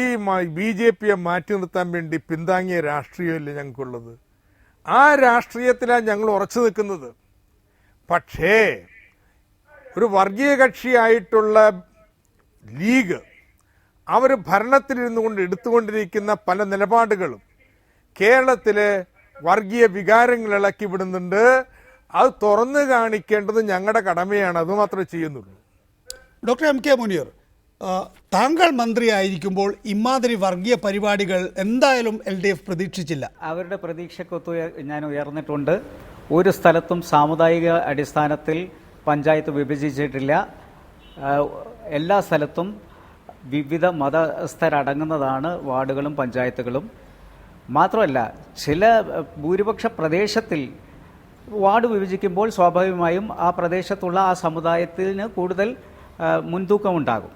BJP-യെ മാറ്റി നിർത്താൻ വേണ്ടി പിന്താങ്ങിയ രാഷ്ട്രീയമല്ലേ ഞങ്ങൾക്കുള്ളത്. ആ രാഷ്ട്രീയത്തിലാണ് ഞങ്ങൾ ഉറച്ചു നിൽക്കുന്നത്. പക്ഷേ ഒരു വർഗീയ കക്ഷിയായിട്ടുള്ള ലീഗ് അവർ ഭരണത്തിലിരുന്നു കൊണ്ട് എടുത്തുകൊണ്ടിരിക്കുന്ന പല നിലപാടുകളും കേരളത്തിലെ വർഗീയ വികാരങ്ങൾ ഇളക്കി വിടുന്നുണ്ട്. അത് തുറന്നു കാണിക്കേണ്ടത് ഞങ്ങളുടെ കടമയാണ്. അതുമാത്രമേ ചെയ്യുന്നുള്ളൂ. ഡോക്ടർ MK മുനീർ, താങ്കൾ മന്ത്രിയായിരിക്കുമ്പോൾ ഇമാതിരി വർഗീയ പരിപാടികൾ എന്തായാലും LDF പ്രതീക്ഷിച്ചില്ല. അവരുടെ പ്രതീക്ഷക്കൊത്ത് ഞാൻ ഉയർന്നിട്ടുണ്ട്. ഒരു സ്ഥലത്തും സാമുദായിക അടിസ്ഥാനത്തിൽ പഞ്ചായത്ത് വിഭജിച്ചിട്ടില്ല. എല്ലാ സ്ഥലത്തും വിവിധ മതസ്ഥരടങ്ങുന്നതാണ് വാർഡുകളും പഞ്ചായത്തുകളും. മാത്രമല്ല ചില ഭൂരിപക്ഷ പ്രദേശത്തിൽ വാർഡ് വിഭജിക്കുമ്പോൾ സ്വാഭാവികമായും ആ പ്രദേശത്തുള്ള ആ സമുദായത്തിന് കൂടുതൽ മുൻതൂക്കമുണ്ടാകും.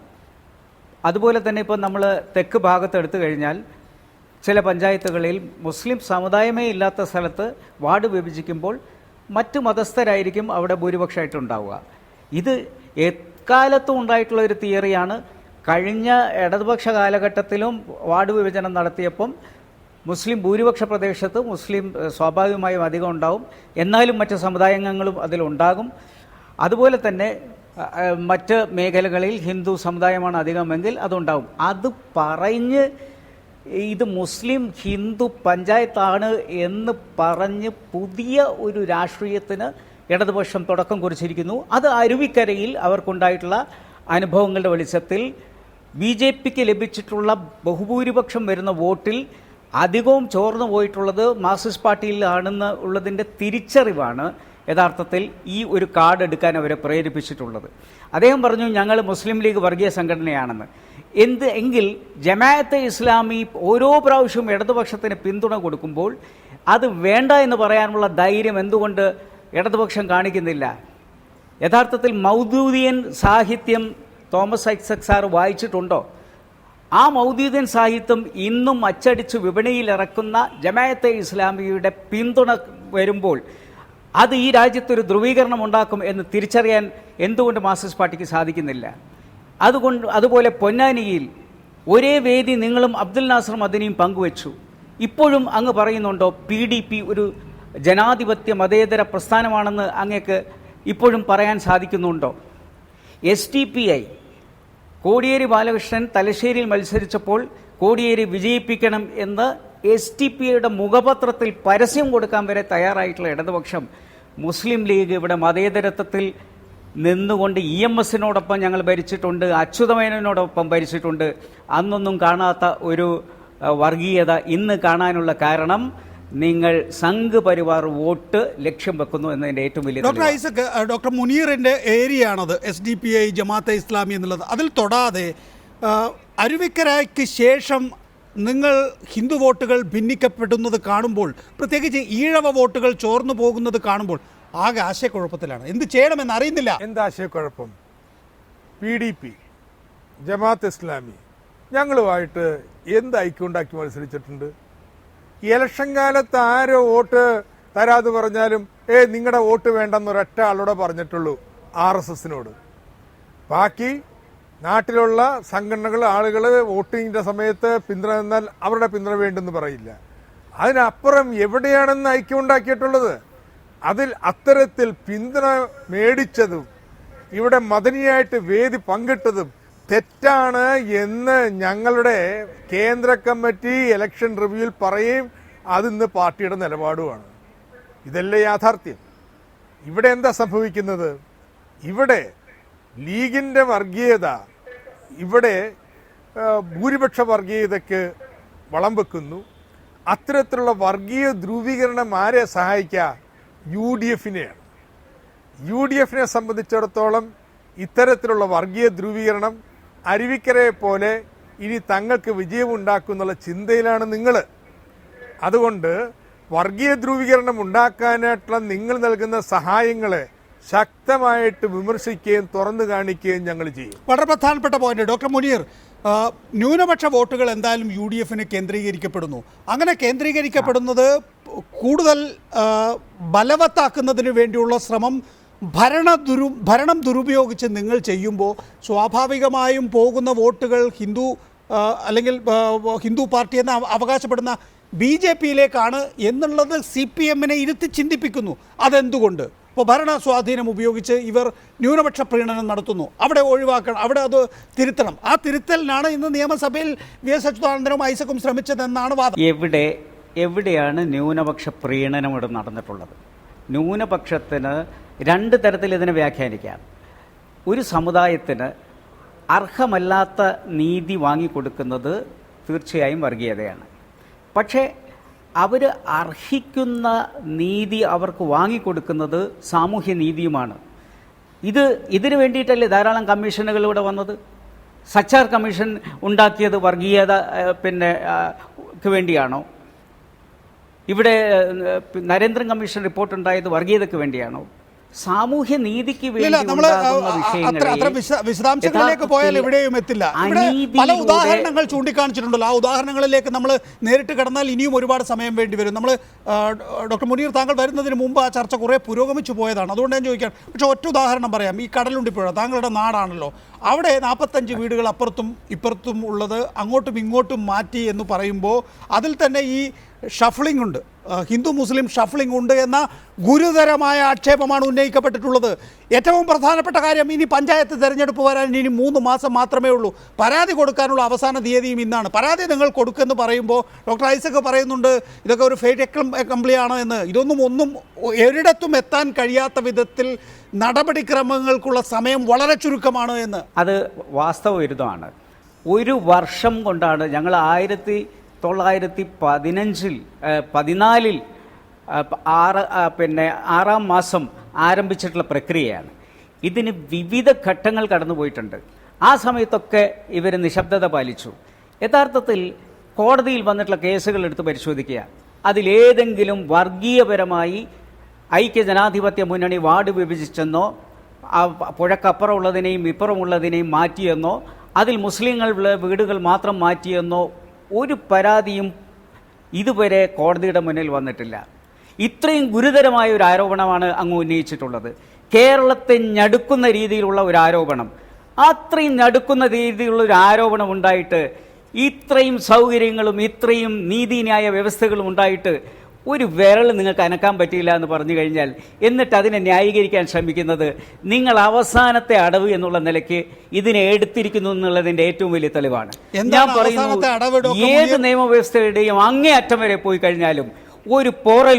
അതുപോലെ തന്നെ ഇപ്പോൾ നമ്മൾ തെക്ക് ഭാഗത്ത് എടുത്തു കഴിഞ്ഞാൽ ചില പഞ്ചായത്തുകളിൽ മുസ്ലിം സമുദായമേ ഇല്ലാത്ത സ്ഥലത്ത് വാർഡ് വിഭജിക്കുമ്പോൾ മറ്റു മതസ്ഥരായിരിക്കും അവിടെ ഭൂരിപക്ഷമായിട്ടുണ്ടാവുക. ഇത് എക്കാലത്തും ഉണ്ടായിട്ടുള്ള ഒരു തിയറിയാണ്. കഴിഞ്ഞ ഇടതുപക്ഷ കാലഘട്ടത്തിലും വാർഡ് വിഭജനം നടത്തിയപ്പം മുസ്ലിം ഭൂരിപക്ഷ പ്രദേശത്ത് മുസ്ലിം സ്വാഭാവികമായും അധികം ഉണ്ടാവും, എന്നാലും മറ്റ് സമുദായങ്ങളും അതിലുണ്ടാകും. അതുപോലെ തന്നെ മറ്റ് മേഖലകളിൽ ഹിന്ദു സമുദായമാണ് അധികമെങ്കിൽ അതുണ്ടാവും. അത് പറഞ്ഞ് ഇത് മുസ്ലിം ഹിന്ദു പഞ്ചായത്താണ് എന്ന് പറഞ്ഞ് പുതിയ ഒരു രാഷ്ട്രീയത്തിന് ഇടതുപക്ഷം തുടക്കം കുറിച്ചിരിക്കുന്നു. അത് അരുവിക്കരയിൽ അവർക്കുണ്ടായിട്ടുള്ള അനുഭവങ്ങളുടെ വെളിച്ചത്തിൽ BJP-ക്ക് ലഭിച്ചിട്ടുള്ള ബഹുഭൂരിപക്ഷം വരുന്ന വോട്ടിൽ അധികവും ചോർന്നു പോയിട്ടുള്ളത് മാർക്സിസ്റ്റ് പാർട്ടിയിലാണെന്ന് ഉള്ളതിൻ്റെ തിരിച്ചറിവാണ് യഥാർത്ഥത്തിൽ ഈ ഒരു കാർഡ് എടുക്കാൻ അവരെ പ്രേരിപ്പിച്ചിട്ടുള്ളത്. അദ്ദേഹം പറഞ്ഞു ഞങ്ങൾ മുസ്ലിം ലീഗ് വർഗീയ സംഘടനയാണെന്ന്. എങ്കിൽ ജമാഅത്തെ ഇസ്ലാമി ഓരോ പ്രാവശ്യവും ഇടതുപക്ഷത്തിന് പിന്തുണ കൊടുക്കുമ്പോൾ അത് വേണ്ട എന്ന് പറയാനുള്ള ധൈര്യം എന്തുകൊണ്ട് ഇടതുപക്ഷം കാണിക്കുന്നില്ല? യഥാർത്ഥത്തിൽ മൗദൂദിയൻ സാഹിത്യം തോമസ് ഐസക് സാർ വായിച്ചിട്ടുണ്ടോ? ആ മൗദൂദിയൻ സാഹിത്യം ഇന്നും അച്ചടിച്ച് വിപണിയിൽ ഇറക്കുന്ന ജമാഅത്തെ ഇസ്ലാമിയുടെ പിന്തുണ വരുമ്പോൾ അത് ഈ രാജ്യത്തൊരു ധ്രുവീകരണം ഉണ്ടാക്കും എന്ന് തിരിച്ചറിയാൻ എന്തുകൊണ്ട് മാർക്സിസ്റ്റ് പാർട്ടിക്ക് സാധിക്കുന്നില്ല? അതുപോലെ പൊന്നാനിയിൽ ഒരേ വേദി നിങ്ങളും അബ്ദുൽ നാസർ മദനിയും പങ്കുവച്ചു. ഇപ്പോഴും അങ്ങ് പറയുന്നുണ്ടോ PDP ഒരു ജനാധിപത്യ മതേതര പ്രസ്ഥാനമാണെന്ന് അങ്ങേക്ക് ഇപ്പോഴും പറയാൻ സാധിക്കുന്നുണ്ടോ? SDPI കോടിയേരി ബാലകൃഷ്ണൻ തലശ്ശേരിയിൽ മത്സരിച്ചപ്പോൾ കോടിയേരി വിജയിപ്പിക്കണം എന്ന് SDPIയുടെ മുഖപത്രത്തിൽ പരസ്യം കൊടുക്കാൻ വരെ തയ്യാറായിട്ടുള്ള ഇടതുപക്ഷം മുസ്ലിം ലീഗ് ഇവിടെ മതേതരത്വത്തിൽ നിന്നുകൊണ്ട് EMS-നോടൊപ്പം ഞങ്ങൾ ഭരിച്ചിട്ടുണ്ട്, അച്യുതമേനോടൊപ്പം ഭരിച്ചിട്ടുണ്ട്. അന്നൊന്നും കാണാത്ത ഒരു വർഗീയത ഇന്ന് കാണാനുള്ള കാരണം നിങ്ങൾ സംഘ് പരിവാർ വോട്ട് ലക്ഷ്യം വെക്കുന്നു എന്നതിൻ്റെ ഏറ്റവും വലിയ ഡോക്ടർ ഐസക്, ഡോക്ടർ മുനീറിൻ്റെ ഏരിയയാണത് SDPI ജമാഅത്തെ ഇസ്ലാമി എന്നുള്ളത്. അതിൽ തൊടാതെ അരുവിക്കരയ്ക്ക് ശേഷം നിങ്ങൾ ഹിന്ദു വോട്ടുകൾ ഭിന്നിക്കപ്പെടുന്നത് കാണുമ്പോൾ, പ്രത്യേകിച്ച് ഈഴവ വോട്ടുകൾ ചോർന്നു പോകുന്നത് കാണുമ്പോൾ ആകെ ആശയക്കുഴപ്പത്തിലാണ്. എന്ത് ചെയ്യണമെന്ന് അറിയുന്നില്ല. എന്ത് ആശയക്കുഴപ്പം? PDP ജമാഅത്ത് ഇസ്ലാമി ഞങ്ങളുമായിട്ട് എന്ത് ഐക്യമുണ്ടാക്കി മത്സരിച്ചിട്ടുണ്ട്? ഇലക്ഷൻ കാലത്ത് ആരോ വോട്ട് തരാതെ പറഞ്ഞാലും നിങ്ങളുടെ വോട്ട് വേണ്ടെന്ന് ഒരൊറ്റ ആളോടെ പറഞ്ഞിട്ടുള്ളൂ, RSSനോട്. ബാക്കി നാട്ടിലുള്ള സംഘടനകൾ, ആളുകൾ വോട്ടിങ്ങിൻ്റെ സമയത്ത് പിന്തുണ എന്നാൽ അവരുടെ പിന്തുണ വേണ്ടെന്ന് പറയില്ല. അതിനപ്പുറം എവിടെയാണെന്ന് ഐക്യമുണ്ടാക്കിയിട്ടുള്ളത്? അതിൽ അത്തരത്തിൽ പിന്തുണ മേടിച്ചതും ഇവിടെ മദനിയായിട്ട് വേദി പങ്കിട്ടതും തെറ്റാണ് എന്ന് ഞങ്ങളുടെ കേന്ദ്ര കമ്മിറ്റി ഇലക്ഷൻ റിവ്യൂവിൽ പറയുകയും അതിന്ന് പാർട്ടിയുടെ നിലപാടുമാണ്. ഇതല്ലേ യാഥാർത്ഥ്യം? ഇവിടെ എന്താ സംഭവിക്കുന്നത്? ഇവിടെ ലീഗിൻ്റെ വർഗീയത ഇവിടെ ഭൂരിപക്ഷ വർഗീയതയ്ക്ക് വളം വെക്കുന്നു. അത്തരത്തിലുള്ള വർഗീയ ധ്രുവീകരണം ആരെ സഹായിക്കുക? UDFനെയാണ്. UDFനെ സംബന്ധിച്ചിടത്തോളം ഇത്തരത്തിലുള്ള വർഗീയ ധ്രുവീകരണം അരുവിക്കരയെ പോലെ ഇനി തങ്ങൾക്ക് വിജയമുണ്ടാക്കുന്നുള്ള ചിന്തയിലാണ് നിങ്ങൾ. അതുകൊണ്ട് വർഗീയ ധ്രുവീകരണം ഉണ്ടാക്കാനായിട്ടുള്ള നിങ്ങൾ നൽകുന്ന സഹായങ്ങളെ ശക്തമായിട്ട് വിമർശിക്കുകയും തുറന്നു കാണിക്കുകയും ഞങ്ങൾ ചെയ്യും. വളരെ പ്രധാനപ്പെട്ട പോയിന്റ് ഡോക്ടർ മുനീർ. ന്യൂനപക്ഷ വോട്ടുകൾ എന്തായാലും UDFന് കേന്ദ്രീകരിക്കപ്പെടുന്നു. അങ്ങനെ കേന്ദ്രീകരിക്കപ്പെടുന്നത് കൂടുതൽ ബലവത്താക്കുന്നതിന് വേണ്ടിയുള്ള ശ്രമം ഭരണം ദുരുപയോഗിച്ച് നിങ്ങൾ ചെയ്യുമ്പോൾ സ്വാഭാവികമായും പോകുന്ന വോട്ടുകൾ അല്ലെങ്കിൽ ഹിന്ദു പാർട്ടി എന്ന് അവകാശപ്പെടുന്ന BJPയിലേക്കാണ് എന്നുള്ളത് CPMനെ ഇരുത്തി ചിന്തിപ്പിക്കുന്നു. അതെന്തുകൊണ്ട്? ഇപ്പോൾ ഭരണ സ്വാധീനം ഉപയോഗിച്ച് ഇവർ ന്യൂനപക്ഷ പ്രീണനം നടത്തുന്നു. അവിടെ ഒഴിവാക്കണം, അവിടെ അത് തിരുത്തണം. ആ തിരുത്തലിനാണ് ഇന്ന് നിയമസഭയിൽ VS അച്യുതാനന്ദനും ഐസക്കും ശ്രമിച്ചതെന്നാണ് വാദം. എവിടെയാണ് ന്യൂനപക്ഷ പ്രീണനം ഇവിടെ നടന്നിട്ടുള്ളത്? ന്യൂനപക്ഷത്തിന് രണ്ട് തരത്തിൽ ഇതിനെ വ്യാഖ്യാനിക്കാം. ഒരു സമുദായത്തിന് അർഹമല്ലാത്ത നീതി വാങ്ങിക്കൊടുക്കുന്നത് തീർച്ചയായും വർഗീയതയാണ്. പക്ഷേ അവർ അർഹിക്കുന്ന നീതി അവർക്ക് വാങ്ങിക്കൊടുക്കുന്നത് സാമൂഹ്യ നീതിയുമാണ്. ഇതിനു വേണ്ടിയിട്ടല്ലേ ധാരാളം കമ്മീഷനുകളിലൂടെ വന്നത്? സച്ചാർ കമ്മീഷൻ ഉണ്ടാക്കിയത് വർഗീയത ക്ക് വേണ്ടിയാണോ? ഇവിടെ നരേന്ദ്രൻ കമ്മീഷൻ റിപ്പോർട്ട് ഉണ്ടായത് വർഗീയതയ്ക്ക് വേണ്ടിയാണോ? സാമൂഹ്യ നീതിക്ക് വേണ്ടി വിശദാംശങ്ങളിലേക്ക് പോയാൽ എവിടെയും എത്തില്ല. പല ഉദാഹരണങ്ങൾ ചൂണ്ടിക്കാണിച്ചിട്ടുണ്ടല്ലോ. ആ ഉദാഹരണങ്ങളിലേക്ക് നമ്മൾ നേരിട്ട് കടന്നാൽ ഇനിയും ഒരുപാട് സമയം വേണ്ടി വരും. നമ്മൾ ഡോക്ടർ മുനീർ, താങ്കൾ വരുന്നതിന് മുമ്പ് ആ ചർച്ച കുറേ പുരോഗമിച്ചു പോയതാണ്. അതുകൊണ്ട് ഞാൻ ചോദിക്കാം. പക്ഷേ ഒറ്റ ഉദാഹരണം പറയാം. ഈ കടലുണ്ടിപ്പുഴ താങ്കളുടെ നാടാണല്ലോ. അവിടെ 45 വീടുകൾ അപ്പുറത്തും ഇപ്പുറത്തും ഉള്ളത് അങ്ങോട്ടും ഇങ്ങോട്ടും മാറ്റി എന്ന് പറയുമ്പോൾ അതിൽ തന്നെ ഈ ഷഫ്ലിംഗ് ഉണ്ട്, ഹിന്ദു മുസ്ലിം ഷഫ്ലിംഗ് ഉണ്ട് എന്ന ഗുരുതരമായ ആക്ഷേപമാണ് ഉന്നയിക്കപ്പെട്ടിട്ടുള്ളത്. ഏറ്റവും പ്രധാനപ്പെട്ട കാര്യം, ഇനി പഞ്ചായത്ത് തെരഞ്ഞെടുപ്പ് വരാൻ ഇനി 3 മാസം മാത്രമേ ഉള്ളൂ. പരാതി കൊടുക്കാനുള്ള അവസാന തീയതിയും ഇന്നാണ്. പരാതി നിങ്ങൾ കൊടുക്കുമെന്ന് പറയുമ്പോൾ ഡോക്ടർ ഐസക് പറയുന്നുണ്ട് ഇതൊക്കെ ഒരു ഫേറ്റ് അസംബ്ലിയാണ് എന്ന്. ഒന്നും ഒരിടത്തും എത്താൻ കഴിയാത്ത വിധത്തിൽ നടപടിക്രമങ്ങൾക്കുള്ള സമയം വളരെ ചുരുക്കമാണ് എന്ന്. അത് വാസ്തവ വിരുദ്ധമാണ്. 1 വർഷം കൊണ്ടാണ് ഞങ്ങൾ 1914 6-ാം മാസം ആരംഭിച്ചിട്ടുള്ള പ്രക്രിയയാണ്. ഇതിന് വിവിധ ഘട്ടങ്ങൾ കടന്നുപോയിട്ടുണ്ട്. ആ സമയത്തൊക്കെ ഇവർ നിശബ്ദത പാലിച്ചു. യഥാർത്ഥത്തിൽ കോടതിയിൽ വന്നിട്ടുള്ള കേസുകൾ എടുത്ത് പരിശോധിക്കുക. അതിലേതെങ്കിലും വർഗീയപരമായി ഐക്യജനാധിപത്യ മുന്നണി വാർഡ് വിഭജിച്ചെന്നോ പുഴക്കപ്പുറമുള്ളതിനെയും ഇപ്പുറമുള്ളതിനെയും മാറ്റിയെന്നോ അതിൽ മുസ്ലിങ്ങളുടെ വീടുകൾ മാത്രം മാറ്റിയെന്നോ ഒരു പരാതിയും ഇതുവരെ കോടതിയുടെ മുന്നിൽ വന്നിട്ടില്ല. ഇത്രയും ഗുരുതരമായ ഒരു ആരോപണമാണ് അങ്ങ് ഉന്നയിച്ചിട്ടുള്ളത്. കേരളത്തെ ഞടുക്കുന്ന രീതിയിലുള്ള ഒരു ആരോപണം. അത്രയും ഞടുക്കുന്ന രീതിയിലുള്ള ഒരു ആരോപണം ഉണ്ടായിട്ട്, ഇത്രയും സൗകര്യങ്ങളും ഇത്രയും നീതിന്യായ വ്യവസ്ഥകളും ഉണ്ടായിട്ട് ഒരു വിരൽ നിങ്ങൾക്ക് അനക്കാൻ പറ്റിയില്ല എന്ന് പറഞ്ഞു കഴിഞ്ഞാൽ, എന്നിട്ട് അതിനെ ന്യായീകരിക്കാൻ ശ്രമിക്കുന്നത് നിങ്ങൾ അവസാനത്തെ അടവ് എന്നുള്ള നിലയ്ക്ക് ഇതിനെ എടുത്തിരിക്കുന്നു എന്നുള്ളതിന്റെ ഏറ്റവും വലിയ തെളിവാണ്. ഞാൻ പറയുന്നു, ഏത് നിയമവ്യവസ്ഥയുടെയും അങ്ങേയറ്റം വരെ പോയി കഴിഞ്ഞാലും ഒരു പോറൽ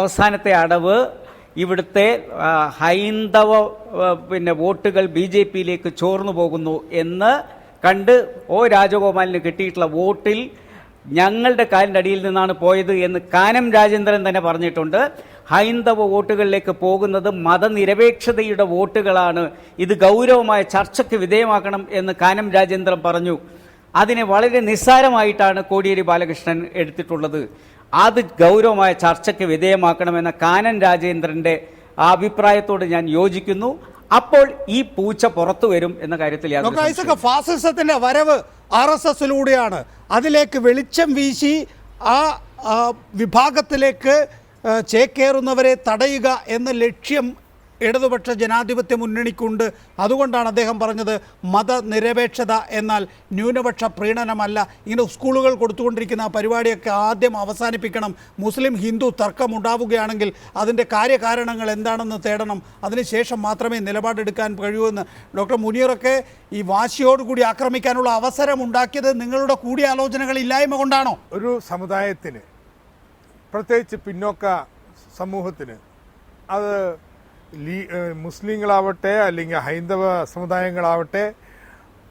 അവസാനത്തെ അടവ് ഇവിടുത്തെ ഹൈന്ദവ വോട്ടുകൾ BJPയിലേക്ക് ചോർന്നു പോകുന്നു എന്ന് കണ്ട് രാജഗോപാലിന് കിട്ടിയിട്ടുള്ള വോട്ടിൽ ഞങ്ങളുടെ കാലിൻ്റെ അടിയിൽ നിന്നാണ് പോയത് എന്ന് കാനം രാജേന്ദ്രൻ തന്നെ പറഞ്ഞിട്ടുണ്ട്. ഹൈന്ദവ വോട്ടുകളിലേക്ക് പോകുന്നത് മതനിരപേക്ഷതയുടെ വോട്ടുകളാണ്, ഇത് ഗൗരവമായ ചർച്ചയ്ക്ക് വിധേയമാക്കണം എന്ന് കാനം രാജേന്ദ്രൻ പറഞ്ഞു. അതിനെ വളരെ നിസ്സാരമായിട്ടാണ് കോടിയേരി ബാലകൃഷ്ണൻ എടുത്തിട്ടുള്ളത്. അത് ഗൗരവമായ ചർച്ചയ്ക്ക് വിധേയമാക്കണമെന്ന കാനം രാജേന്ദ്രൻ്റെ അഭിപ്രായത്തോട് ഞാൻ യോജിക്കുന്നു. അപ്പോൾ ഈ പൂച്ച പുറത്തു വരും എന്ന കാര്യത്തിൽ ഫാസിസത്തിന്റെ വരവ് RSSലൂടെയാണ്. അതിലേക്ക് വെളിച്ചം വീശി ആ വിഭാഗത്തിലേക്ക് ചേക്കേറുന്നവരെ തടയുക എന്ന ലക്ഷ്യം ഇടതുപക്ഷ ജനാധിപത്യ മുന്നണിക്കുണ്ട്. അതുകൊണ്ടാണ് അദ്ദേഹം പറഞ്ഞത് മതനിരപേക്ഷത എന്നാൽ ന്യൂനപക്ഷ പ്രീണനമല്ല. ഇങ്ങനെ സ്കൂളുകൾ കൊടുത്തുകൊണ്ടിരിക്കുന്ന ആ പരിപാടിയൊക്കെ ആദ്യം അവസാനിപ്പിക്കണം. മുസ്ലിം ഹിന്ദു തർക്കമുണ്ടാവുകയാണെങ്കിൽ അതിൻ്റെ കാര്യകാരണങ്ങൾ എന്താണെന്ന് തേടണം. അതിനുശേഷം മാത്രമേ നിലപാടെടുക്കാൻ കഴിയൂവെന്ന് ഡോക്ടർ മുനീറൊക്കെ ഈ വാശിയോടുകൂടി ആക്രമിക്കാനുള്ള അവസരം ഉണ്ടാക്കിയത് നിങ്ങളുടെ കൂടിയാലോചനകൾ ഇല്ലായ്മ കൊണ്ടാണോ? ഒരു സമുദായത്തിന്, പ്രത്യേകിച്ച് പിന്നോക്ക സമൂഹത്തിന്, അത് മുസ്ലിങ്ങളാവട്ടെ അല്ലെങ്കിൽ ഹൈന്ദവ സമുദായങ്ങളാവട്ടെ,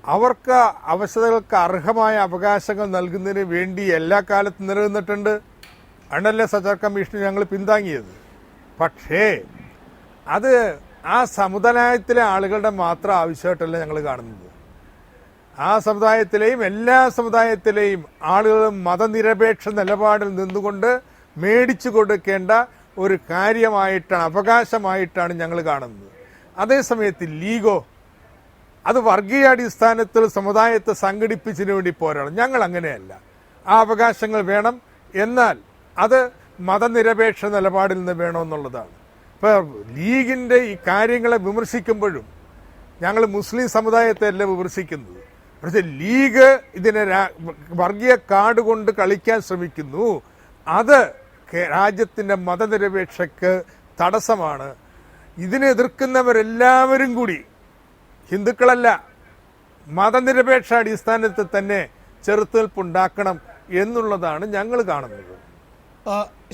അവർക്ക് അവശതകൾക്ക് അർഹമായ അവകാശങ്ങൾ നൽകുന്നതിന് വേണ്ടി എല്ലാ കാലത്തും നിലനിന്നിട്ടുണ്ട്. അണല്ലേ സച്ചാർ കമ്മീഷനെ ഞങ്ങൾ പിന്താങ്ങിയത്. പക്ഷേ അത് ആ സമുദായത്തിലെ ആളുകളുടെ മാത്രം ആവശ്യമായിട്ടല്ല ഞങ്ങൾ കാണുന്നത്. ആ സമുദായത്തിലെയും എല്ലാ സമുദായത്തിലെയും ആളുകളും മതനിരപേക്ഷ നിലപാടിൽ നിന്നുകൊണ്ട് മേടിച്ചു കൊടുക്കേണ്ട ഒരു കാര്യമായിട്ടാണ്, അവകാശമായിട്ടാണ് ഞങ്ങൾ കാണുന്നത്. അതേസമയത്ത് ലീഗോ അത് വർഗീയാടിസ്ഥാനത്തിൽ സമുദായത്തെ സംഘടിപ്പിച്ചതിന് വേണ്ടി പോരാടും. ഞങ്ങൾ അങ്ങനെയല്ല. ആ അവകാശങ്ങൾ വേണം, എന്നാൽ അത് മതനിരപേക്ഷ നിലപാടിൽ നിന്ന് വേണമെന്നുള്ളതാണ്. ഇപ്പോൾ ലീഗിൻ്റെ ഈ കാര്യങ്ങളെ വിമർശിക്കുമ്പോഴും ഞങ്ങൾ മുസ്ലിം സമുദായത്തെ അല്ല വിമർശിക്കുന്നത്. പക്ഷേ ലീഗ് ഇതിനെ വർഗീയ കാർഡ് കൊണ്ട് കളിക്കാൻ ശ്രമിക്കുന്നു. അത് രാജ്യത്തിൻ്റെ മതനിരപേക്ഷക്ക് തടസ്സമാണ്. ഇതിനെ എതിർക്കുന്നവരെല്ലാവരും കൂടി ഹിന്ദുക്കളല്ല, മതനിരപേക്ഷ അടിസ്ഥാനത്തിൽ തന്നെ ചെറുത്തുനിൽപ്പുണ്ടാക്കണം എന്നുള്ളതാണ് ഞങ്ങൾ കാണുന്നത്.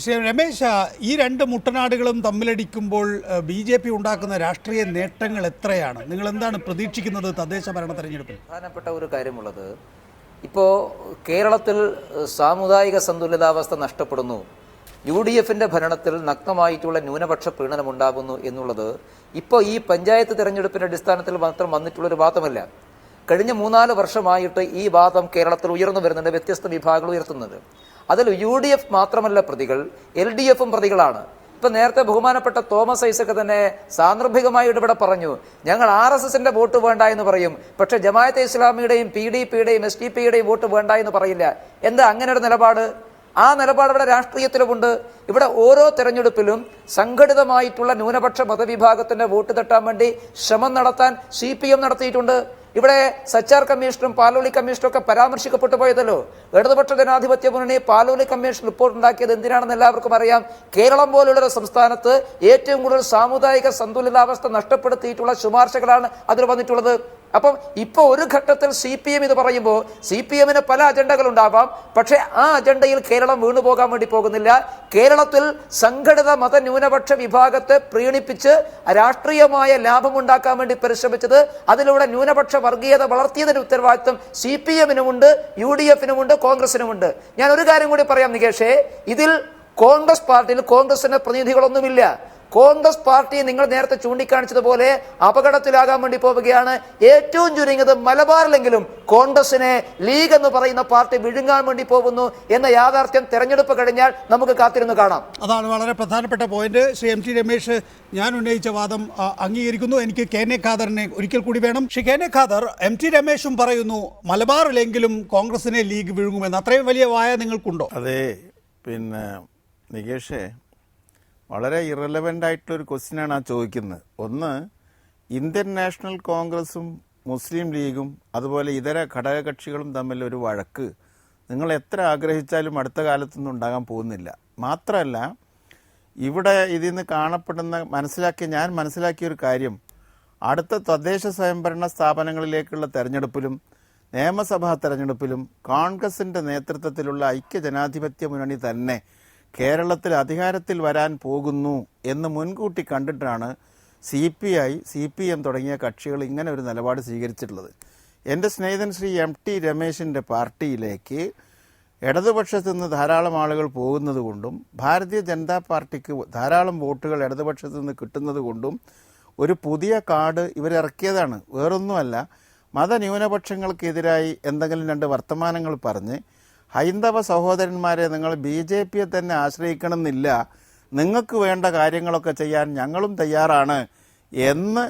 ശ്രീ രമേശ്, ഈ രണ്ട് മുട്ടനാടുകളും തമ്മിലടിക്കുമ്പോൾ BJP ഉണ്ടാക്കുന്ന രാഷ്ട്രീയ നേട്ടങ്ങൾ എത്രയാണ്? നിങ്ങൾ എന്താണ് പ്രതീക്ഷിക്കുന്നത് തദ്ദേശ ഭരണ തെരഞ്ഞെടുപ്പിൽ? പ്രധാനപ്പെട്ട ഒരു കാര്യമുള്ളത്, ഇപ്പോൾ കേരളത്തിൽ സാമുദായിക സന്തുലിതാവസ്ഥ നഷ്ടപ്പെടുന്നു, UDFന്റെ ഭരണത്തിൽ നഗ്നമായിട്ടുള്ള ന്യൂനപക്ഷ പ്രീണനം ഉണ്ടാകുന്നു എന്നുള്ളത് ഇപ്പോൾ ഈ പഞ്ചായത്ത് തെരഞ്ഞെടുപ്പിന്റെ അടിസ്ഥാനത്തിൽ മാത്രം വന്നിട്ടുള്ളൊരു വാദമല്ല. കഴിഞ്ഞ 3-4 വർഷമായിട്ട് ഈ വാദം കേരളത്തിൽ ഉയർന്നു വരുന്നുണ്ട്, വ്യത്യസ്ത വിഭാഗങ്ങൾ ഉയർത്തുന്നത്. അതിൽ UDF മാത്രമല്ല പ്രതികൾ, LDFും പ്രതികളാണ്. ഇപ്പം നേരത്തെ ബഹുമാനപ്പെട്ട തോമസ് ഐസക് തന്നെ സാന്ദർഭികമായിട്ട് ഇവിടെ പറഞ്ഞു, ഞങ്ങൾ RSSന്റെ വോട്ട് വേണ്ട എന്ന് പറയും, പക്ഷെ ജമാഅത്തെ ഇസ്ലാമിയുടെയും PDPയുടെയും SDPയുടെയും വോട്ട് വേണ്ട എന്ന് പറയില്ല. എന്താ അങ്ങനെ ഒരു നിലപാട്? ആ നിലപാട് ഇവിടെ രാഷ്ട്രീയത്തിലുമുണ്ട്. ഇവിടെ ഓരോ തെരഞ്ഞെടുപ്പിലും സംഘടിതമായിട്ടുള്ള ന്യൂനപക്ഷ മതവിഭാഗത്തിന്റെ വോട്ട് തട്ടാൻ വേണ്ടി ശ്രമം നടത്താൻ CPM നടത്തിയിട്ടുണ്ട്. ഇവിടെ സച്ചാർ കമ്മീഷനും പാലോളി കമ്മീഷനും ഒക്കെ പരാമർശിക്കപ്പെട്ടു പോയതല്ലോ. ഇടതുപക്ഷ ജനാധിപത്യ മുന്നണി പാലോളി കമ്മീഷൻ റിപ്പോർട്ട് ഉണ്ടാക്കിയത് എന്തിനാണെന്ന് എല്ലാവർക്കും അറിയാം. കേരളം പോലുള്ള സംസ്ഥാനത്ത് ഏറ്റവും കൂടുതൽ സാമുദായിക സന്തുലിതാവസ്ഥ നഷ്ടപ്പെടുത്തിയിട്ടുള്ള ശുപാർശകളാണ് അതിൽ വന്നിട്ടുള്ളത്. അപ്പം ഇപ്പോൾ ഒരു ഘട്ടത്തിൽ CPM ഇത് പറയുമ്പോൾ CPMന് പല അജണ്ടകൾ ഉണ്ടാവാം, പക്ഷേ ആ അജണ്ടയിൽ കേരളം വീണുപോകാൻ വേണ്ടി പോകുന്നില്ല. കേരളത്തിൽ സംഘടിത മതന്യൂനപക്ഷ വിഭാഗത്തെ പ്രീണിപ്പിച്ച് രാഷ്ട്രീയമായ ലാഭമുണ്ടാക്കാൻ വേണ്ടി പരിശ്രമിച്ചത്, അതിലൂടെ ന്യൂനപക്ഷ വർഗീയത വളർത്തിയതിന്റെ ഉത്തരവാദിത്വം CPMനുമുണ്ട്, UDFനുമുണ്ട്, കോൺഗ്രസിനുമുണ്ട്. ഞാൻ ഒരു കാര്യം കൂടി പറയാം നികേഷേ, ഇതിൽ കോൺഗ്രസ് പാർട്ടിയിൽ കോൺഗ്രസിന്റെ പ്രതിനിധികളൊന്നുമില്ല. കോൺഗ്രസ് പാർട്ടി നിങ്ങൾ നേരത്തെ ചൂണ്ടിക്കാണിച്ചതുപോലെ അപകടത്തിലാകാൻ വേണ്ടി പോവുകയാണ്. ഏറ്റവും ചുരുങ്ങിയത് മലബാറിലെങ്കിലും കോൺഗ്രസിനെ ലീഗ് എന്ന് പറയുന്ന പാർട്ടി വിഴുങ്ങാൻ വേണ്ടി പോകുന്നു എന്ന യാഥാർത്ഥ്യം തെരഞ്ഞെടുപ്പ് കഴിഞ്ഞാൽ നമുക്ക് കാത്തിരുന്ന് കാണാം. അതാണ് വളരെ പ്രധാനപ്പെട്ട പോയിന്റ്. ശ്രീ MT രമേശ്, ഞാൻ ഉന്നയിച്ച വാദം അംഗീകരിക്കുന്നു. എനിക്ക് KN ഖാദറിനെ ഒരിക്കൽ കൂടി വേണം. ശ്രീ KN ഖാദർ, MT രമേശും പറയുന്നു മലബാറിലെങ്കിലും കോൺഗ്രസിനെ ലീഗ് വിഴുങ്ങുമെന്ന്. അത്രയും വലിയ വായ നിങ്ങൾക്കുണ്ടോ? അതെ, പിന്നെ നികേഷേ, വളരെ ഇറലവൻ്റ് ആയിട്ടുള്ളൊരു ക്വസ്റ്റ്യനാണ് ആ ചോദിക്കുന്നത്. ഒന്ന്, ഇന്ത്യൻ നാഷണൽ കോൺഗ്രസും മുസ്ലിം ലീഗും അതുപോലെ ഇതര ഘടകകക്ഷികളും തമ്മിലൊരു വഴക്ക് നിങ്ങൾ എത്ര ആഗ്രഹിച്ചാലും അടുത്ത കാലത്തൊന്നും ഉണ്ടാകാൻ പോകുന്നില്ല. മാത്രമല്ല, ഇവിടെ ഇതിൽ നിന്ന് കാണപ്പെടുന്ന ഞാൻ മനസ്സിലാക്കിയൊരു കാര്യം, അടുത്ത തദ്ദേശ സ്വയംഭരണ സ്ഥാപനങ്ങളിലേക്കുള്ള തെരഞ്ഞെടുപ്പിലും നിയമസഭാ തെരഞ്ഞെടുപ്പിലും കോൺഗ്രസിൻ്റെ നേതൃത്വത്തിലുള്ള ഐക്യജനാധിപത്യ മുന്നണി തന്നെ കേരളത്തിൽ അധികാരത്തിൽ വരാൻ പോകുന്നു എന്ന് മുൻകൂട്ടി കണ്ടിട്ടാണ് CPI, CPM തുടങ്ങിയ കക്ഷികൾ ഇങ്ങനെ ഒരു നിലപാട് സ്വീകരിച്ചിട്ടുള്ളത്. എൻ്റെ സ്നേഹിതൻ ശ്രീ MT രമേശിൻ്റെ പാർട്ടിയിലേക്ക് ഇടതുപക്ഷത്തു നിന്ന് ധാരാളം ആളുകൾ പോകുന്നത് കൊണ്ടും ഭാരതീയ ജനതാ പാർട്ടിക്ക് ധാരാളം വോട്ടുകൾ ഇടതുപക്ഷത്തു നിന്ന് കിട്ടുന്നത് കൊണ്ടും ഒരു പുതിയ കാർഡ് ഇവരിറക്കിയതാണ്. വേറൊന്നുമല്ല, മതന്യൂനപക്ഷങ്ങൾക്കെതിരായി എന്തെങ്കിലും രണ്ട് വർത്തമാനങ്ങൾ പറഞ്ഞ് ഹൈന്ദവ സഹോദരന്മാരെ നിങ്ങൾ BJPയെ തന്നെ ആശ്രയിക്കണമെന്നില്ല, നിങ്ങൾക്ക് വേണ്ട കാര്യങ്ങളൊക്കെ ചെയ്യാൻ ഞങ്ങളും തയ്യാറാണ് എന്ന്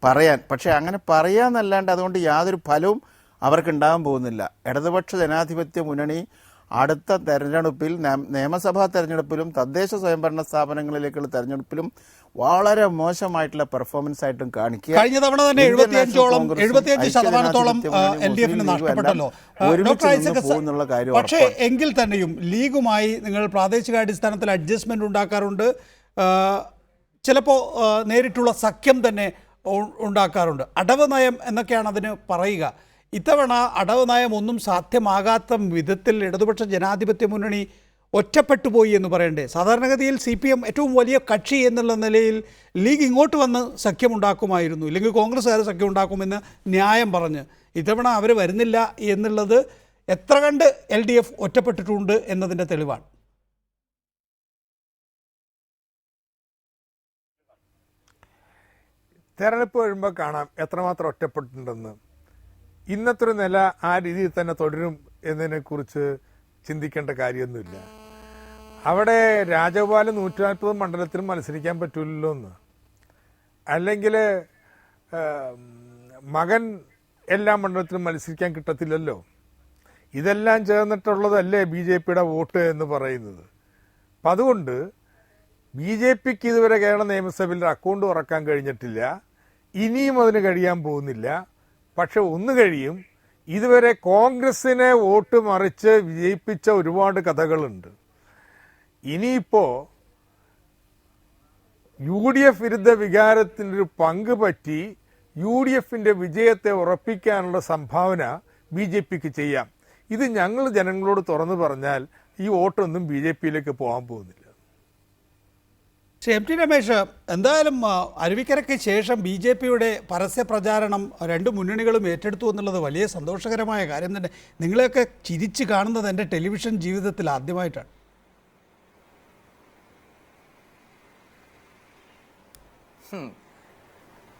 പറയാൻ. പക്ഷെ അങ്ങനെ പറയാന്നല്ലാണ്ട് അതുകൊണ്ട് യാതൊരു ഫലവും അവർക്കുണ്ടാകാൻ പോകുന്നില്ല. ഇടതുപക്ഷ ജനാധിപത്യ മുന്നണി അടുത്ത തെരഞ്ഞെടുപ്പിൽ നിയമസഭാ തെരഞ്ഞെടുപ്പിലും തദ്ദേശ സ്വയംഭരണ സ്ഥാപനങ്ങളിലേക്കുള്ള തെരഞ്ഞെടുപ്പിലും വളരെ മോശമായിട്ടുള്ള പെർഫോമൻസ് ആയിട്ടും കാണിക്കുക. കഴിഞ്ഞ തവണ തന്നെ 75% LDF നഷ്ടപ്പെട്ടല്ലോ. പക്ഷേ എങ്കിൽ തന്നെയും ലീഗുമായി നിങ്ങൾ പ്രാദേശികാടിസ്ഥാനത്തിൽ അഡ്ജസ്റ്റ്മെന്റ് ഉണ്ടാക്കാറുണ്ട്, ചിലപ്പോൾ നേരിട്ടുള്ള സഖ്യം തന്നെ ഉണ്ടാക്കാറുണ്ട്. അടവ് നയം എന്നൊക്കെയാണ് അതിന് പറയുക. ഇത്തവണ അടവ് നയം ഒന്നും സാധ്യമാകാത്ത വിധത്തിൽ ഇടതുപക്ഷ ജനാധിപത്യ മുന്നണി ഒറ്റപ്പെട്ടു പോയി എന്ന് പറയണ്ടേ? സാധാരണഗതിയിൽ CPM ഏറ്റവും വലിയ കക്ഷി എന്നുള്ള നിലയിൽ ലീഗ് ഇങ്ങോട്ട് വന്ന് സഖ്യമുണ്ടാക്കുമായിരുന്നു, ഇല്ലെങ്കിൽ കോൺഗ്രസ്സുകാർ സഖ്യമുണ്ടാക്കുമെന്ന് ന്യായം പറഞ്ഞ്. ഇത്തവണ അവർ വരുന്നില്ല എന്നുള്ളത് എത്ര കണ്ട് LDF ഒറ്റപ്പെട്ടിട്ടുണ്ട് എന്നതിൻ്റെ തെളിവാണ്. തെരഞ്ഞെടുപ്പ് വരുമ്പോൾ കാണാം എത്രമാത്രം ഒറ്റപ്പെട്ടിട്ടുണ്ടെന്ന്. ഇന്നത്തെ ഒരു നില ആ രീതിയിൽ തന്നെ തുടരും എന്നതിനെക്കുറിച്ച് ചിന്തിക്കേണ്ട കാര്യമൊന്നുമില്ല. അവിടെ രാജഗോപാൽ 140 മണ്ഡലത്തിലും മത്സരിക്കാൻ പറ്റൂലല്ലോ എന്ന്, അല്ലെങ്കിൽ മകൻ എല്ലാ മണ്ഡലത്തിലും മത്സരിക്കാൻ കിട്ടത്തില്ലല്ലോ. ഇതെല്ലാം ചേർന്നിട്ടുള്ളതല്ലേ BJPയുടെ വോട്ട് എന്ന് പറയുന്നത്. അപ്പം അതുകൊണ്ട് BJPക്ക് ഇതുവരെ കേരള നിയമസഭയിൽ അക്കൗണ്ട് തുറക്കാൻ കഴിഞ്ഞിട്ടില്ല, ഇനിയും അതിന് കഴിയാൻ പോകുന്നില്ല. പക്ഷെ ഒന്ന് കഴിയും, ഇതുവരെ കോൺഗ്രസിനെ വോട്ട് മറിച്ച് വിജയിപ്പിച്ച ഒരുപാട് കഥകളുണ്ട്. ഇനിയിപ്പോൾ UDF വിരുദ്ധ വികാരത്തിനൊരു പങ്ക് പറ്റി UDFന്റെ വിജയത്തെ ഉറപ്പിക്കാനുള്ള സംഭാവന BJPക്ക് ചെയ്യാം. ഇത് ഞങ്ങൾ ജനങ്ങളോട് തുറന്നു പറഞ്ഞാൽ ഈ വോട്ടൊന്നും BJPയിലേക്ക് പോകാൻ പോകുന്നില്ല. MT രമേശ്, എന്തായാലും അരുവിക്കരയ്ക്ക് ശേഷം BJPയുടെ പരസ്യ പ്രചാരണം രണ്ട് മുന്നണികളും ഏറ്റെടുത്തു എന്നുള്ളത് വലിയ സന്തോഷകരമായ കാര്യം തന്നെ. നിങ്ങളെയൊക്കെ ചിരിച്ച് കാണുന്നത് എൻ്റെ ടെലിവിഷൻ ജീവിതത്തിൽ ആദ്യമായിട്ടാണ്.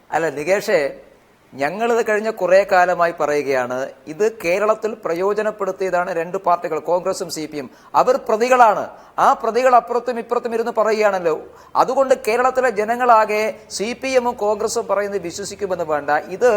അല്ല നികേഷേ, ഞങ്ങളിത് കഴിഞ്ഞ കുറെ കാലമായി പറയുകയാണ്, ഇത് കേരളത്തിൽ പ്രയോജനപ്പെടുത്തിയതാണ് രണ്ട് പാർട്ടികൾ, കോൺഗ്രസും CPM. അവർ പ്രതികളാണ്. ആ പ്രതികൾ അപ്പുറത്തും ഇപ്പുറത്തും ഇരുന്ന് പറയുകയാണല്ലോ. അതുകൊണ്ട് കേരളത്തിലെ ജനങ്ങളാകെ CPMും കോൺഗ്രസും പറയുന്നത് വിശ്വസിക്കുമെന്ന് വേണ്ട. ഇത്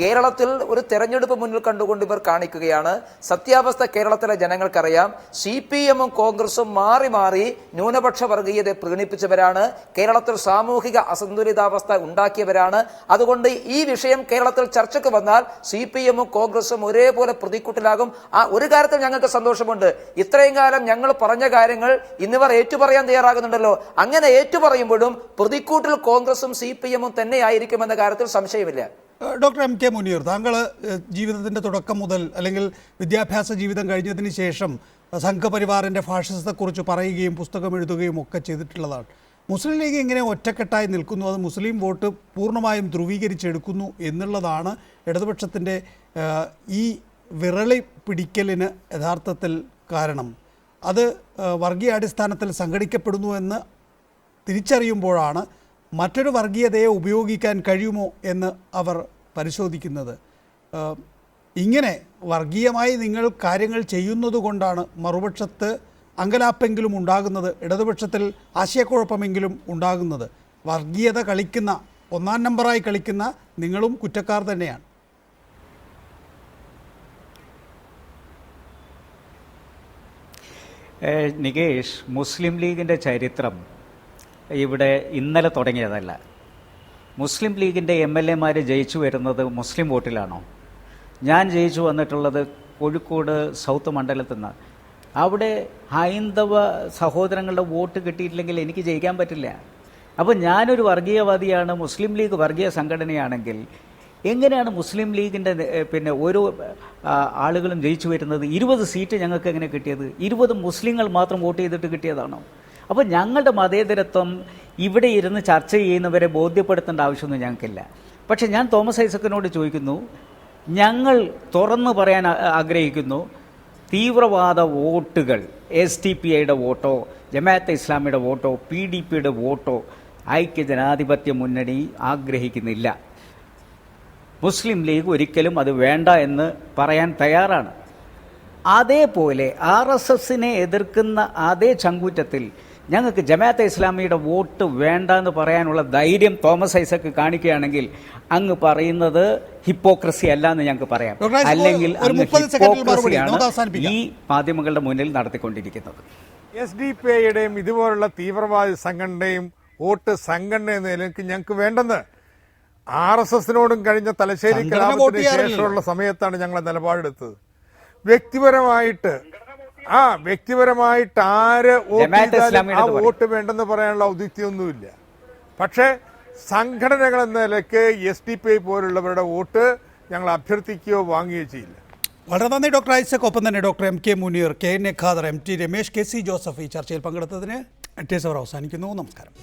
കേരളത്തിൽ ഒരു തെരഞ്ഞെടുപ്പ് മുന്നിൽ കണ്ടുകൊണ്ട് ഇവർ കാണിക്കുകയാണ്. സത്യാവസ്ഥ കേരളത്തിലെ ജനങ്ങൾക്കറിയാം. CPMും കോൺഗ്രസും മാറി മാറി ന്യൂനപക്ഷ വർഗീയതയെ പ്രീണിപ്പിച്ചവരാണ്, കേരളത്തിൽ സാമൂഹിക അസന്തുലിതാവസ്ഥ ഉണ്ടാക്കിയവരാണ്. അതുകൊണ്ട് ഈ വിഷയം കേരളത്തിൽ ചർച്ചയ്ക്ക് വന്നാൽ CPMും കോൺഗ്രസും ഒരേപോലെ പ്രതിക്കൂട്ടിലാകും. ആ ഒരു കാര്യത്തിൽ ഞങ്ങൾക്ക് സന്തോഷമുണ്ട്. ഇത്രയും കാലം ഞങ്ങൾ പറഞ്ഞ കാര്യങ്ങൾ ഇന്നിവർ ഏറ്റുപറയാൻ തയ്യാറാകുന്നുണ്ടല്ലോ. അങ്ങനെ ഏറ്റുപറയുമ്പോഴും പ്രതിക്കൂട്ടിൽ കോൺഗ്രസും CPMും തന്നെയായിരിക്കുമെന്ന കാര്യത്തിൽ സംശയമില്ല. ഡോക്ടർ MK മുനീർ, താങ്കൾ ജീവിതത്തിൻ്റെ തുടക്കം മുതൽ അല്ലെങ്കിൽ വിദ്യാഭ്യാസ ജീവിതം കഴിഞ്ഞതിന് ശേഷം സംഘപരിവാറിൻ്റെ ഫാഷിസത്തെക്കുറിച്ച് പറയുകയും പുസ്തകം എഴുതുകയും ഒക്കെ ചെയ്തിട്ടുള്ളതാണ്. മുസ്ലിം ലീഗ് ഇങ്ങനെ ഒറ്റക്കെട്ടായി നിൽക്കുന്നു, അത് മുസ്ലിം വോട്ട് പൂർണ്ണമായും ധ്രുവീകരിച്ചെടുക്കുന്നു എന്നുള്ളതാണ് ഇടതുപക്ഷത്തിൻ്റെ ഈ വിരളി പിടിക്കലിന് യഥാർത്ഥത്തിൽ കാരണം. അത് വർഗീയാടിസ്ഥാനത്തിൽ സംഘടിക്കപ്പെടുന്നു എന്ന് തിരിച്ചറിയുമ്പോഴാണ് മറ്റൊരു വർഗീയതയെ ഉപയോഗിക്കാൻ കഴിയുമോ എന്ന് അവർ പരിശോധിക്കുന്നത്. ഇങ്ങനെ വർഗീയമായി നിങ്ങൾ കാര്യങ്ങൾ ചെയ്യുന്നത് കൊണ്ടാണ് മറുപക്ഷത്ത് അങ്കലാപ്പെങ്കിലും ഉണ്ടാകുന്നത്, ഇടതുപക്ഷത്തിൽ ആശയക്കുഴപ്പമെങ്കിലും ഉണ്ടാകുന്നത്. വർഗീയത കളിക്കുന്ന, ഒന്നാം നമ്പറായി കളിക്കുന്ന നിങ്ങളും കുറ്റക്കാർ തന്നെയാണ്. നികേഷ്, മുസ്ലിം ലീഗിൻ്റെ ചരിത്രം ഇവിടെ ഇന്നലെ തുടങ്ങിയതല്ല. മുസ്ലിം ലീഗിൻ്റെ MLA ജയിച്ചു വരുന്നത് മുസ്ലിം വോട്ടിലാണോ? ഞാൻ ജയിച്ചു വന്നിട്ടുള്ളത് കോഴിക്കോട് സൗത്ത് മണ്ഡലത്തിൽ നിന്ന്. അവിടെ ഹൈന്ദവ സഹോദരങ്ങളുടെ വോട്ട് കിട്ടിയിട്ടില്ലെങ്കിൽ എനിക്ക് ജയിക്കാൻ പറ്റില്ല. അപ്പോൾ ഞാനൊരു വർഗീയവാദിയാണ്, മുസ്ലിം ലീഗ് വർഗീയ സംഘടനയാണെങ്കിൽ എങ്ങനെയാണ് മുസ്ലിം ലീഗിൻ്റെ ഓരോ ആളുകളും ജയിച്ചു വരുന്നത്? 20 സീറ്റ് ഞങ്ങൾക്ക് എങ്ങനെ കിട്ടിയത്? 20 മുസ്ലിങ്ങൾ മാത്രം വോട്ട് ചെയ്തിട്ട് കിട്ടിയതാണോ? അപ്പോൾ ഞങ്ങളുടെ മതേതരത്വം ഇവിടെ ഇരുന്ന് ചർച്ച ചെയ്യുന്നവരെ ബോധ്യപ്പെടുത്തേണ്ട ആവശ്യമൊന്നും ഞങ്ങൾക്കില്ല. പക്ഷെ ഞാൻ തോമസ് ഐസക്കിനോട് ചോദിക്കുന്നു, ഞങ്ങൾ തുറന്നു പറയാൻ ആഗ്രഹിക്കുന്നു, തീവ്രവാദ വോട്ടുകൾ SDPIയുടെ വോട്ടോ ജമാഅത്തെ ഇസ്ലാമിയുടെ വോട്ടോ PDPയുടെ വോട്ടോ ഐക്യ ജനാധിപത്യ മുന്നണി ആഗ്രഹിക്കുന്നില്ല. മുസ്ലിം ലീഗ് ഒരിക്കലും അത് വേണ്ട എന്ന് പറയാൻ തയ്യാറാണ്. അതേപോലെ RSSനെ എതിർക്കുന്ന അതേ ചങ്കൂറ്റത്തിൽ ഞങ്ങൾക്ക് ജമാഅത്തെ ഇസ്ലാമിയുടെ വോട്ട് വേണ്ട എന്ന് പറയാനുള്ള ധൈര്യം തോമസ് ഐസക്ക് കാണിക്കുകയാണെങ്കിൽ അങ്ങ് പറയുന്നത് ഹിപ്പോക്രസി അല്ല എന്ന് ഞങ്ങൾക്ക് പറയാം. അല്ലെങ്കിൽ അങ്ങ് ഹിപ്പോക്രസിയാണ് ഈ മാധ്യമങ്ങളുടെ മുന്നിൽ നടത്തിക്കൊണ്ടിരിക്കുന്നത്. SDPIയുടെയും ഇതുപോലുള്ള തീവ്രവാദി സംഘടനയും വോട്ട് സംഘടന എന്ന നിലയ്ക്ക് ഞങ്ങൾക്ക് വേണ്ടെന്ന് RSSനോടും കഴിഞ്ഞ തലശ്ശേരി കലാപത്തിന് ശേഷമുള്ള സമയത്താണ് ഞങ്ങൾ നിലപാടെടുത്തത്. വ്യക്തിപരമായിട്ട് ആര് ആ വോട്ട് വേണ്ടെന്ന് പറയാനുള്ള ഔദിത്യമൊന്നുമില്ല. പക്ഷേ സംഘടനകൾ എന്ന നിലയ്ക്ക് SDPI പോലുള്ളവരുടെ വോട്ട് ഞങ്ങൾ അഭ്യർത്ഥിക്കുകയോ വാങ്ങുകയോ ചെയ്യില്ല. വളരെ നന്ദി ഡോക്ടർ ഐസക്. ഒപ്പം തന്നെ doctor MK Muneer, KN Khader, MT Ramesh, KC Joseph ഈ ചർച്ചയിൽ പങ്കെടുത്തതിന്. ടെസവർ അവസാനിക്കുന്നു. നമസ്കാരം.